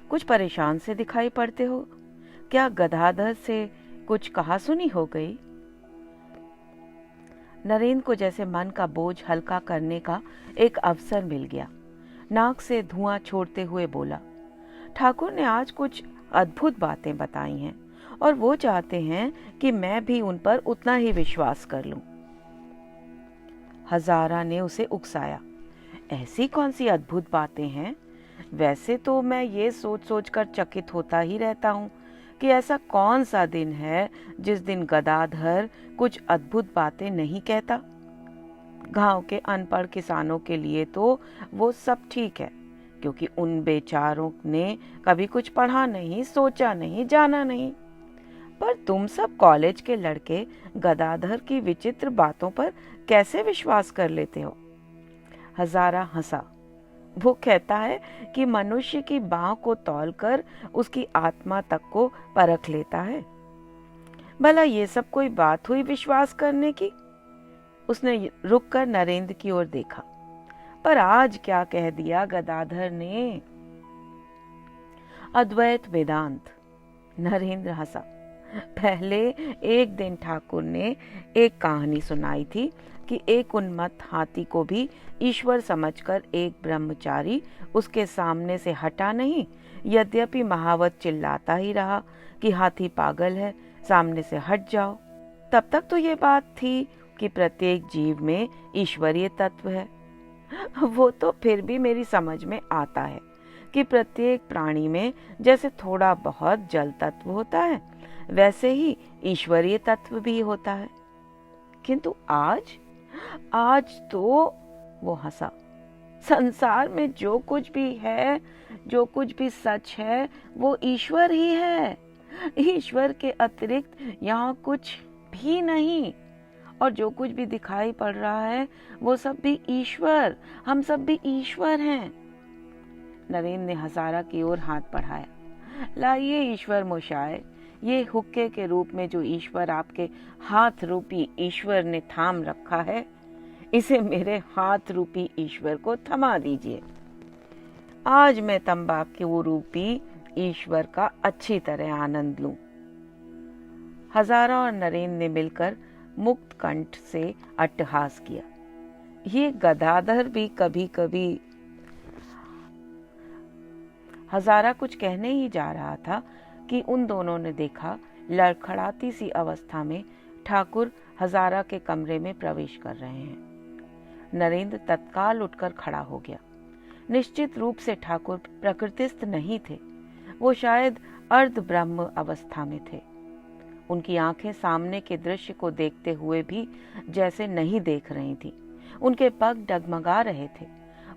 [SPEAKER 1] कुछ परेशान से दिखाई पड़ते हो? क्या गदाधर से कुछ कहा सुनी हो गई? नरेंद्र को जैसे मन का बोझ हल्का करने का एक अवसर मिल गया। नाक से धुआं छोड़ते हुए बोला, ठाकुर ने आज कुछ अद्भुत बातें बताई हैं और वो चाहते हैं कि मैं भी उन पर उतना ही विश्वास कर लूं। हजारा ने उसे उकसाया, ऐसी कौन सी अद्भुत बातें हैं? वैसे तो मैं ये सोच सोच कर चकित होता ही रहता हूँ कि ऐसा कौन सा दिन है जिस दिन गदाधर कुछ अद्भुत बातें नहीं कहता। गांव के अनपढ़ किसानों के लिए तो वो सब ठीक है, क्योंकि उन बेचारों ने कभी कुछ पढ़ा नहीं, सोचा नहीं, जाना नहीं। पर तुम सब कॉलेज के लड़के गदाधर की विचित्र बातों पर कैसे विश्वास कर लेते हो? हजारा हंसा। वो कहता है कि मनुष्य की बाह को तौलकर उसकी आत्मा तक को परख लेता है। भला ये सब कोई बात हुई विश्वास करने की? उसने रुककर नरेंद्र की ओर देखा। पर आज क्या कह दिया गदाधर ने? अद्वैत वेदांत। नरेंद्र हंसा। पहले एक दिन ठाकुर ने एक कहानी सुनाई थी कि एक उन्मत्त हाथी को भी ईश्वर समझकर एक ब्रह्मचारी उसके सामने से हटा नहीं, यद्यपि महावत चिल्लाता ही रहा कि हाथी पागल है, सामने से हट जाओ। तब तक तो ये बात थी कि प्रत्येक जीव में ईश्वरीय तत्व है। वो तो फिर भी मेरी समझ में आता है कि प्रत्येक प्राणी में जैसे थोड़ा बहुत जल तत्व होता है, वैसे ही ईश्वरीय तत्व भी होता है। किंतु आज तो वो हंसा। संसार में जो कुछ भी है, जो कुछ भी सच है, वो ईश्वर ही है। ईश्वर के अतिरिक्त यहाँ कुछ भी नहीं। और जो कुछ भी दिखाई पड़ रहा है वो सब भी ईश्वर, हम सब भी ईश्वर हैं। नरेंद्र ने हजारा की ओर हाथ बढ़ाया। लाइए ईश्वर मोशाय, ये हुक्के के रूप में जो ईश्वर आपके हाथ रूपी ईश्वर ने थाम रखा है, इसे मेरे हाथ रूपी ईश्वर को थमा दीजिए। आज मैं तंबाकू रूपी ईश्वर का अच्छी तरह आनंद लूं। हजारा और नरेंद्र ने मिलकर मुक्त कंठ से अट्टहास किया। ये गदाधर भी कभी कभी। हजारा कुछ कहने ही जा रहा था कि उन दोनों ने देखा लड़खड़ाती सी अवस्था में ठाकुर हजारा के कमरे में प्रवेश कर रहे हैं। नरेंद्र तत्काल उठकर खड़ा हो गया। निश्चित रूप से ठाकुर प्रकृतिस्थ नहीं थे, वो शायद अर्ध ब्रह्म अवस्था में थे। उनकी आंखें सामने के दृश्य को देखते हुए भी जैसे नहीं देख रही थी। उनके पग डगमगा रहे थे।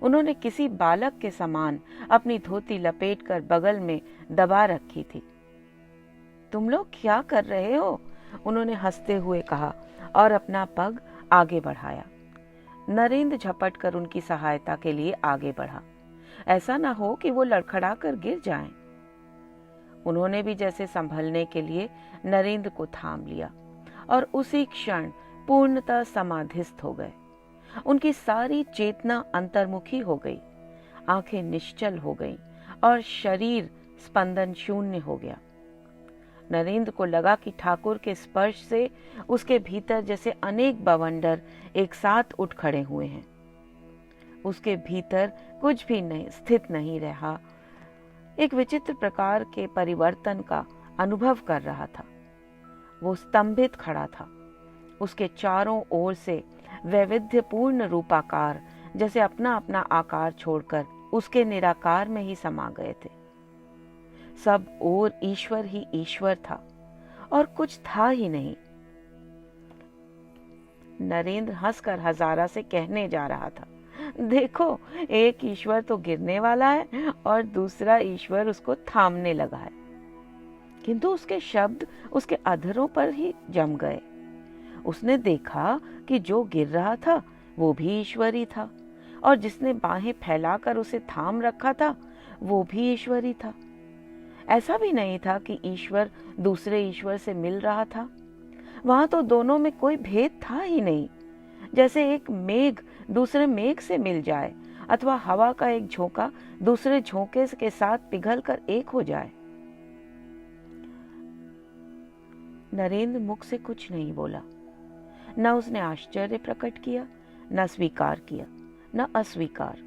[SPEAKER 1] उन्होंने किसी बालक के समान अपनी धोती लपेटकर बगल में दबा रखी थी। तुम लोग क्या कर रहे हो? उन्होंने हंसते हुए कहा और अपना पग आगे बढ़ाया। नरेंद्र झपट कर उनकी सहायता के लिए आगे बढ़ा। ऐसा ना हो कि वो लड़खड़ा कर गिर जाएं। उन्होंने भी जैसे संभलने के लिए नरेंद्र को थाम लिया और उसी क्षण पूर्णतः समाधिस्थ हो गए। उनकी सारी चेतना अंतर्मुखी हो गई, आंखें निश्चल हो गईं और शरीर स्पंदन शून्य हो गया। नरेंद्र को लगा कि ठाकुर के स्पर्श से उसके भीतर जैसे अनेक बवंडर एक साथ उठ खड़े हुए हैं। उसके भीतर कुछ भी नहीं स्थित नहीं रहा, एक विचित्र प्रकार के परिवर्तन का अनुभव कर रहा था। वो स्तंभित खड़ा था। उसके चारों ओर से वैविध्यपूर्ण रूपाकार जैसे अपना अपना आकार छोड़कर उसके निराकार में ही समा गए थे। सब ओर ईश्वर ही ईश्वर था और कुछ था ही नहीं। नरेंद्र हंसकर हजारा से कहने जा रहा था, देखो, एक ईश्वर तो गिरने वाला है और दूसरा ईश्वर उसको थामने लगा है। किंतु उसके शब्द उसके अधरों पर ही जम गए। उसने देखा कि जो गिर रहा था वो भी ईश्वरी था और जिसने बाहें फैलाकर उसे थाम रखा था वो भी ईश्वरी था। ऐसा भी नहीं था कि ईश्वर दूसरे ईश्वर से मिल रहा था। वहां तो दोनों में कोई भेद था ही नहीं। जैसे एक मेघ दूसरे मेघ से मिल जाए अथवा हवा का एक झोंका दूसरे झोंके के साथ पिघलकर एक हो जाए। नरेंद्र मुख से कुछ नहीं बोला। न उसने आश्चर्य प्रकट किया, न स्वीकार किया, न अस्वीकार।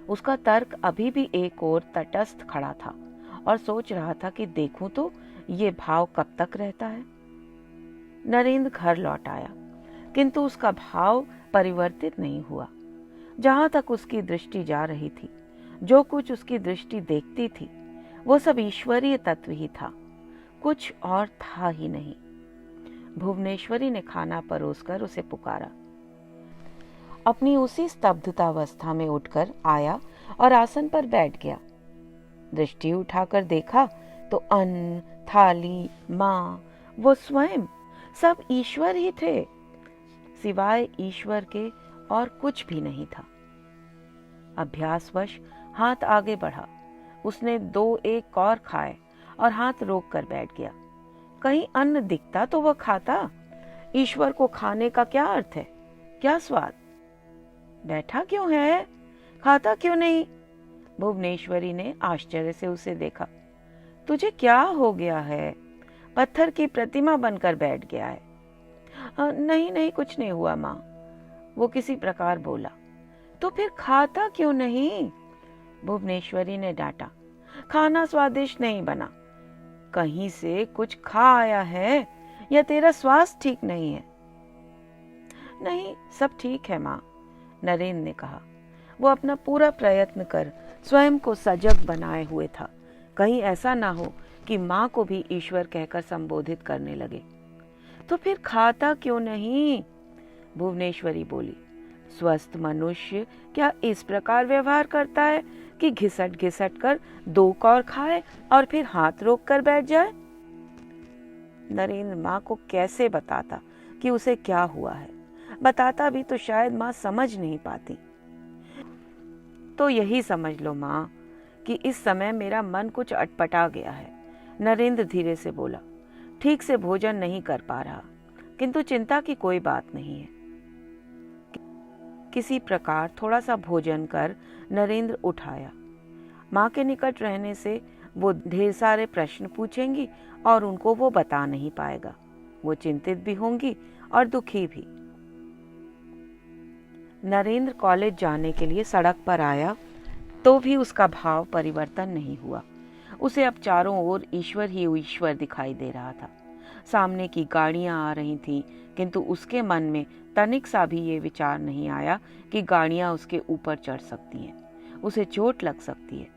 [SPEAKER 1] उसका तर्क अभी भी एक ओर तटस्थ खड़ा था और सोच रहा था कि देखूं तो ये भाव कब तक रहता है। नरेंद्र घर लौट आया, किंतु उसका भाव परिवर्तित नहीं हुआ। जहां तक उसकी दृष्टि जा रही थी, जो कुछ उसकी दृष्टि देखती थी, वो सब ईश्वरीय तत्व ही था, कुछ और था ही नहीं। भुवनेश्वरी ने खाना परोसकर उसे पुकारा। अपनी उसी स्तब्धतावस्था में उठकर आया और आसन पर बैठ गया। दृष्टि उठाकर देखा तो अन्न, थाली, माँ, वो स्वयं सब ईश्वर ही थे। सिवाय ईश्वर के और कुछ भी नहीं था। अभ्यासवश हाथ आगे बढ़ा। उसने 2-1 और खाए और हाथ रोक कर बैठ गया। कहीं अन्न दिखता तो वह खाता। ईश्वर को खाने का क्या अर्थ है, क्या स्वाद? बैठा क्यों है, खाता क्यों नहीं? भुवनेश्वरी ने आश्चर्य से उसे देखा। तुझे क्या हो गया है? पत्थर की प्रतिमा बनकर बैठ गया है। नहीं नहीं, कुछ नहीं हुआ माँ, वो किसी प्रकार बोला। तो फिर खाता क्यों नहीं? भुवनेश्वरी ने डांटा। खाना स्वादिष्ट नहीं बना। कहीं से कुछ खा आया है या तेरा स्वास्थ्य ठीक नहीं है? नहीं, सब ठीक है माँ, नरेंद्र ने कहा। वो अपना पूरा प्रयत्न कर स्वयं को सजग बनाए हुए था, कहीं ऐसा ना हो कि माँ को भी ईश्वर कहकर संबोधित करने लगे। तो फिर खाता क्यों नहीं? भुवनेश्वरी बोली। स्वस्थ मनुष्य क्या इस प्रकार व्यवहार करता है कि घिसट घिसट कर 2 कौर खाए और फिर हाथ रोक कर बैठ जाए? नरेंद्र माँ को कैसे बताता कि उसे क्या हुआ है? बताता भी तो शायद माँ समझ नहीं पाती। तो यही समझ लो माँ कि इस समय मेरा मन कुछ अटपटा गया है, नरेंद्र धीरे से बोला। ठीक से भोजन नहीं कर पा रहा, किंतु चिंता की कोई बात नहीं है। किसी प्रकार थोड़ा सा भोजन कर नरेंद्र उठाया। माँ के निकट रहने से वो ढेर सारे प्रश्न पूछेंगी और उनको वो बता नहीं पाएगा। वो चिंतित भी होंगी और दुखी भी। नरेंद्र कॉलेज जाने के लिए सड़क पर आया तो भी उसका भाव परिवर्तन नहीं हुआ। उसे अब चारों ओर ईश्वर ही ईश्वर दिखाई दे रहा था। सामने की गाड़ियां आ रही थीं, किंतु उसके मन में तनिक सा भी ये विचार नहीं आया कि गाड़ियां उसके ऊपर चढ़ सकती हैं, उसे चोट लग सकती है,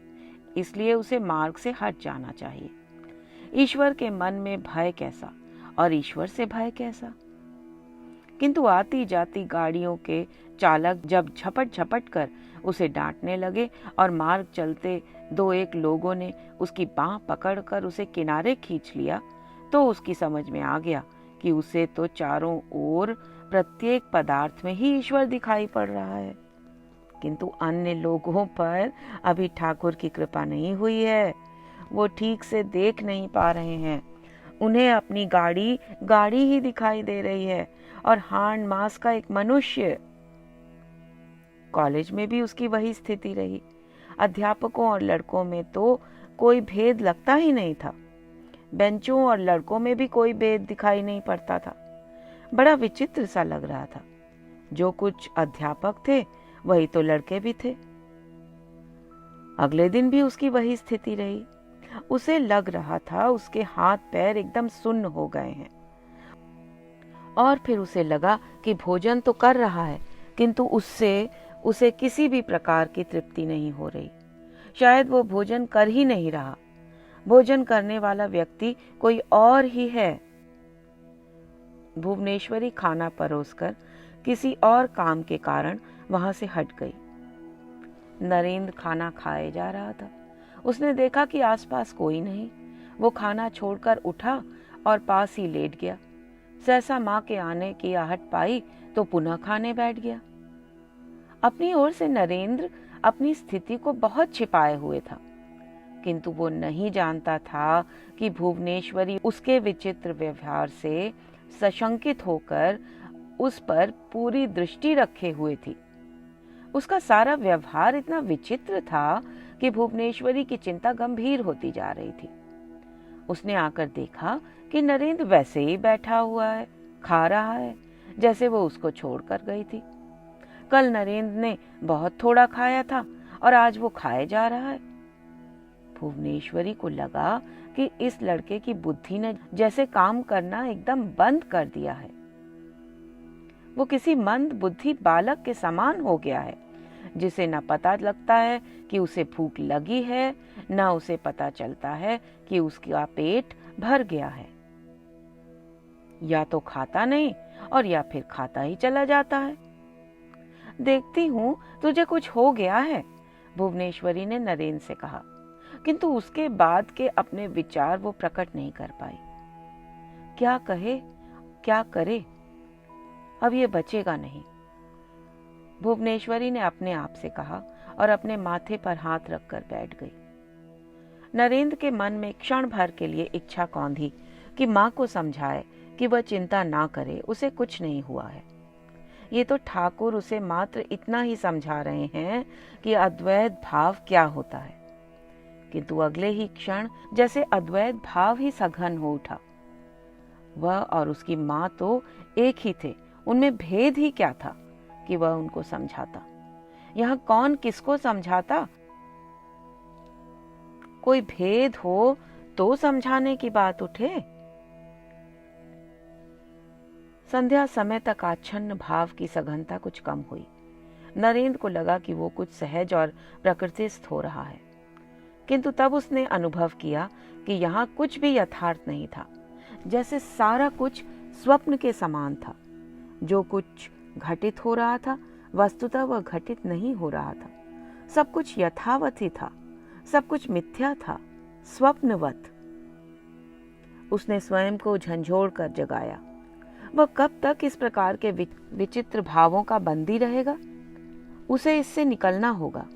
[SPEAKER 1] इसलिए उसे मार्ग से हट जाना चाहिए। ईश्वर के मन में भय कैसा और ईश्वर से भय कैसा? किंतु आती जाती गाड़ियों के चालक जब झपट झपट कर उसे डांटने लगे और मार्ग चलते 2-1 लोगों ने उसकी बांह पकड़कर उसे किनारे खींच लिया, तो उसकी समझ में आ गया कि उसे तो चारों ओर प्रत्येक पदार्थ में ही ईश्वर दिखाई पड़ रहा है, किंतु अन्य लोगों पर अभी ठाकुर की कृपा नहीं हुई है। वो ठीक से देख नहीं पा रहे हैं। उन्हें अपनी गाड़ी ही दिखाई दे रही है और हांड मास का एक मनुष्य। कॉलेज में भी उसकी वही स्थिति रही। अध्यापकों और लड़कों में तो कोई भेद लगता ही नहीं था। बेंचों और लड़कों में भी कोई भेद दिखाई नहीं पड़ता था। बड़ा विचित्र सा लग रहा था। जो कुछ अध्यापक थे वही तो लड़के भी थे। अगले दिन भी उसकी वही स्थिति रही। उसे लग रहा था उसके हाथ पैर एकदम सुन्न हो गए हैं। और फिर उसे लगा कि भोजन तो कर रहा है, किंतु उसे किसी भी प्रकार की तृप्ति नहीं हो रही। शायद वो भोजन कर ही नहीं रहा। भोजन करने वाला व्यक्ति कोई और ही है। भुवनेश्वरी खाना परोसकर किसी और काम के कारण वहां से हट गई। नरेंद्र खाना खाए जा रहा था। उसने देखा कि आसपास कोई नहीं। वो खाना छोड़कर उठा और पास ही लेट गया। सहसा माँ के आने की आहट पाई तो पुनः खाने बैठ गया। अपनी ओर से नरेंद्र अपनी स्थिति को बहुत छिपाए हुए था, किंतु वो नहीं जानता था कि भुवनेश्वरी उसके विचित्र व्यवहार से सशंकित होकर उस पर पूरी दृष्टि रखे हुए थी। उसका सारा व्यवहार इतना विचित्र था कि भुवनेश्वरी की चिंता गंभीर होती जा रही थी। उसने आकर देखा कि नरेंद्र वैसे ही बैठा हुआ है, खा रहा है, जैसे वो उसको छोड़कर गई थी। कल नरेंद्र ने बहुत थोड़ा खाया था और आज वो खाए जा रहा है। भुवनेश्वरी को लगा कि इस लड़के की बुद्धि ने जैसे काम करना एकदम बंद कर दिया है। वो किसी मंद बुद्धि बालक के समान हो गया है, जिसे न पता लगता है कि उसे भूख लगी है, न उसे पता चलता है कि उसका पेट भर गया है। या तो खाता नहीं और या फिर खाता ही चला जाता है। देखती हूं तुझे कुछ हो गया है, भुवनेश्वरी ने नरेंद्र से कहा, किंतु उसके बाद के अपने विचार वो प्रकट नहीं कर पाई। क्या कहे, क्या करे, अब ये बचेगा नहीं, भुवनेश्वरी ने अपने आप से कहा और अपने माथे पर हाथ रखकर बैठ गई। नरेंद्र के मन में क्षण भर के लिए इच्छा कौंधी कि माँ को समझाए कि वह चिंता ना करे, उसे कुछ नहीं हुआ है। ये तो ठाकुर उसे मात्र इतना ही समझा रहे हैं कि अद्वैत भाव क्या होता है, किंतु अगले ही क्षण जैसे अद्वैत भाव ही सघन हो उठा। वह और उसकी माँ तो एक ही थे, उनमें भेद ही क्या था कि वह उनको समझाता। यहाँ कौन किसको समझाता? कोई भेद हो तो समझाने की बात उठे। संध्या समय तक आच्छन्न भाव की सघनता कुछ कम हुई। नरेंद्र को लगा कि वो कुछ सहज और प्रकृतिस्थ हो रहा है, किंतु तब उसने अनुभव किया कि यहाँ कुछ भी यथार्थ नहीं था, जैसे सारा कुछ स्वप्न के समान था। जो कुछ घटित हो रहा था वस्तुतः वह घटित नहीं हो रहा था। सब कुछ यथावत ही था, सब कुछ मिथ्या था, स्वप्नवत। उसने स्वयं को झंझोड़ कर जगाया। वह कब तक इस प्रकार के विचित्र भावों का बंदी रहेगा? उसे इससे निकलना होगा।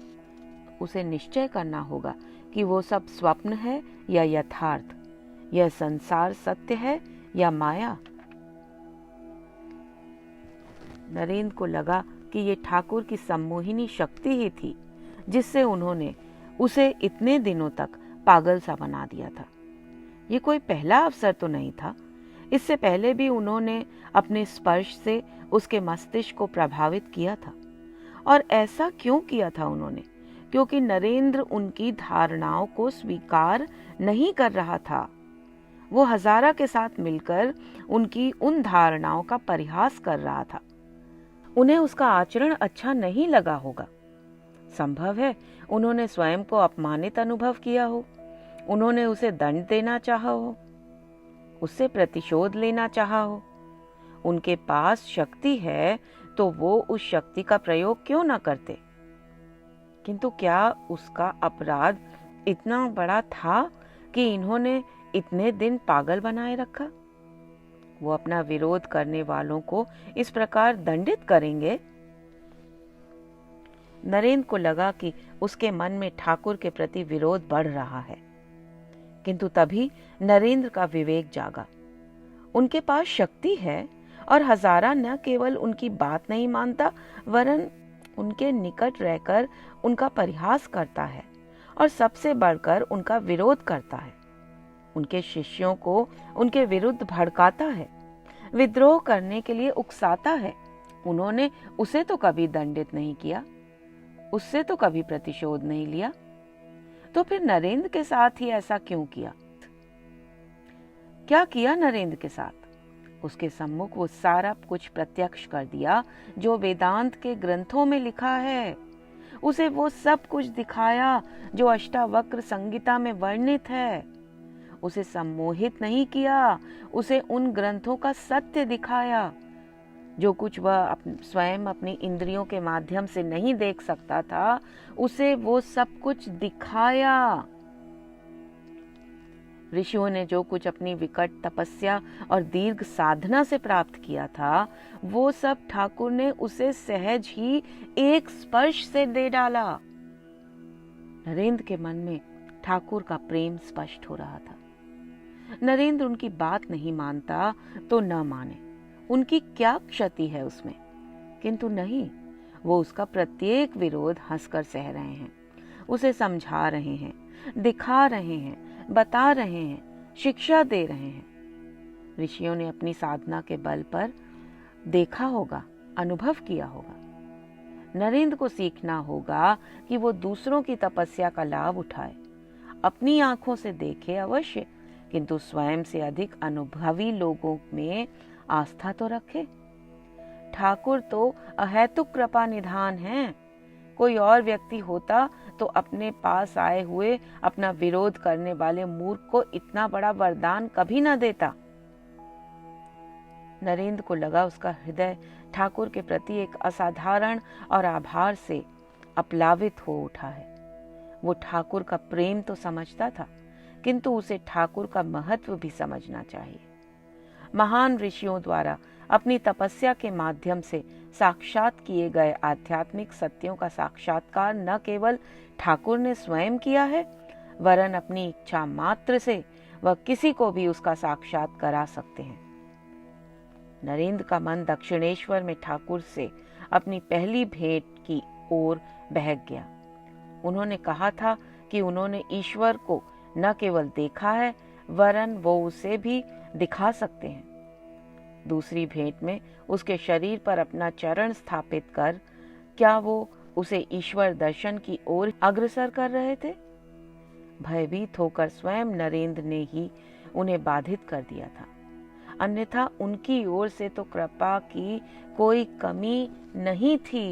[SPEAKER 1] उसे निश्चय करना होगा कि वो सब स्वप्न है या यथार्थ, यह संसार सत्य है या माया। नरेंद्र को लगा कि ये ठाकुर की सम्मोहिनी शक्ति ही थी जिससे उन्होंने उसे इतने दिनों तक पागल सा बना दिया था। ये कोई पहला अवसर तो नहीं था। इससे पहले भी उन्होंने अपने स्पर्श से उसके मस्तिष्क को प्रभावित किया था। और ऐसा क्यों किया था उन्होंने? क्योंकि नरेंद्र उनकी धारणाओं को स्वीकार नहीं कर रहा था। वो हजारा के साथ मिलकर उनकी उन धारणाओं का परिहास कर रहा था। उन्हें उसका आचरण अच्छा नहीं लगा होगा। संभव है उन्होंने स्वयं को अपमानित अनुभव किया हो। उन्होंने उसे दंड देना चाहा हो, उससे प्रतिशोध लेना चाहा हो। उनके पास शक्ति है तो वो उस शक्ति का प्रयोग क्यों न करते? किंतु क्या उसका अपराध इतना बड़ा था कि इन्होंने इतने दिन पागल बनाए रखा? वो अपना विरोध करने वालों को इस प्रकार दंडित करेंगे? नरेंद्र को लगा कि उसके मन में ठाकुर के प्रति विरोध बढ़ रहा है, किंतु तभी नरेंद्र का विवेक जागा। उनके पास शक्ति है और हजारा न केवल उनकी बात नहीं मानता, वरन उनके निकट रहकर उनका परिहास करता है और सबसे बढ़कर उनका विरोध करता है। उनके शिष्यों को उनके विरुद्ध भड़काता है, विद्रोह करने के लिए उकसाता है। उन्होंने उसे तो कभी दंडित नहीं किया, उससे तो कभी प्रतिशोध नहीं लिया, तो फिर नरेंद्र के साथ ही ऐसा क्यों किया? क्या किया नरेंद्र के साथ? उसके सम्मुख वो सारा कुछ प्रत्यक्ष कर दिया जो वेदांत के ग्रंथों में लिखा है। उसे वो सब कुछ दिखाया जो अष्टावक्र संहिता में वर्णित है। उसे सम्मोहित नहीं किया, उसे उन ग्रंथों का सत्य दिखाया। जो कुछ वह स्वयं अपनी इंद्रियों के माध्यम से नहीं देख सकता था, उसे वो सब कुछ दिखाया। ऋषियों ने जो कुछ अपनी विकट तपस्या और दीर्घ साधना से प्राप्त किया था, वो सब ठाकुर ने उसे सहज ही एक स्पर्श से दे डाला। नरेंद्र के मन में ठाकुर का प्रेम स्पष्ट हो रहा था। नरेंद्र उनकी बात नहीं मानता तो न माने, उनकी क्या क्षति है उसमें? किंतु नहीं, वो उसका प्रत्येक विरोध हंसकर सह रहे हैं, उसे समझा रहे हैं, दिखा रहे हैं, बता रहे हैं, शिक्षा दे रहे हैं। ऋषियों ने अपनी साधना के बल पर देखा होगा, अनुभव किया होगा। नरेंद्र को सीखना होगा कि वो दूसरों की तपस्या का लाभ उठाए, अपनी आंखों से देखे अवश्य, किंतु स्वयं से अधिक अनुभवी लोगों में आस्था तो रखे। ठाकुर तो अहेतुक कृपा निधान हैं। कोई और व्यक्ति होता तो अपने पास आए हुए अपना विरोध करने वाले मूर्ख को इतना बड़ा वरदान कभी न देता। नरेंद्र को लगा उसका हृदय ठाकुर के प्रति एक असाधारण और आभार से अपलावित हो उठा है। वो ठाकुर का प्रेम तो समझता था, किंतु उसे ठाकुर का महत्व भी समझना चाहिए। महान ऋषियों द्वारा अपनी तपस्या के माध्यम से साक्षात किए गए आध्यात्मिक सत्यों का साक्षात्कार न केवल ठाकुर ने स्वयं किया है, वरन अपनी इच्छा मात्र से वह किसी को भी उसका साक्षात करा सकते हैं। नरेंद्र का मन दक्षिणेश्वर में ठाकुर से अपनी पहली भेंट की ओर बहक गया। उन्होंने कहा था कि उन्होंने ईश्वर को न केवल देखा है, वरन वो उसे भी दिखा सकते हैं। दूसरी भेंट में उसके शरीर पर अपना चरण स्थापित कर क्या वो उसे ईश्वर दर्शन की ओर अग्रसर कर रहे थे? भयभीत होकर स्वयं नरेंद्र ने ही उन्हें बाधित कर दिया था, अन्यथा उनकी ओर से तो कृपा की कोई कमी नहीं थी।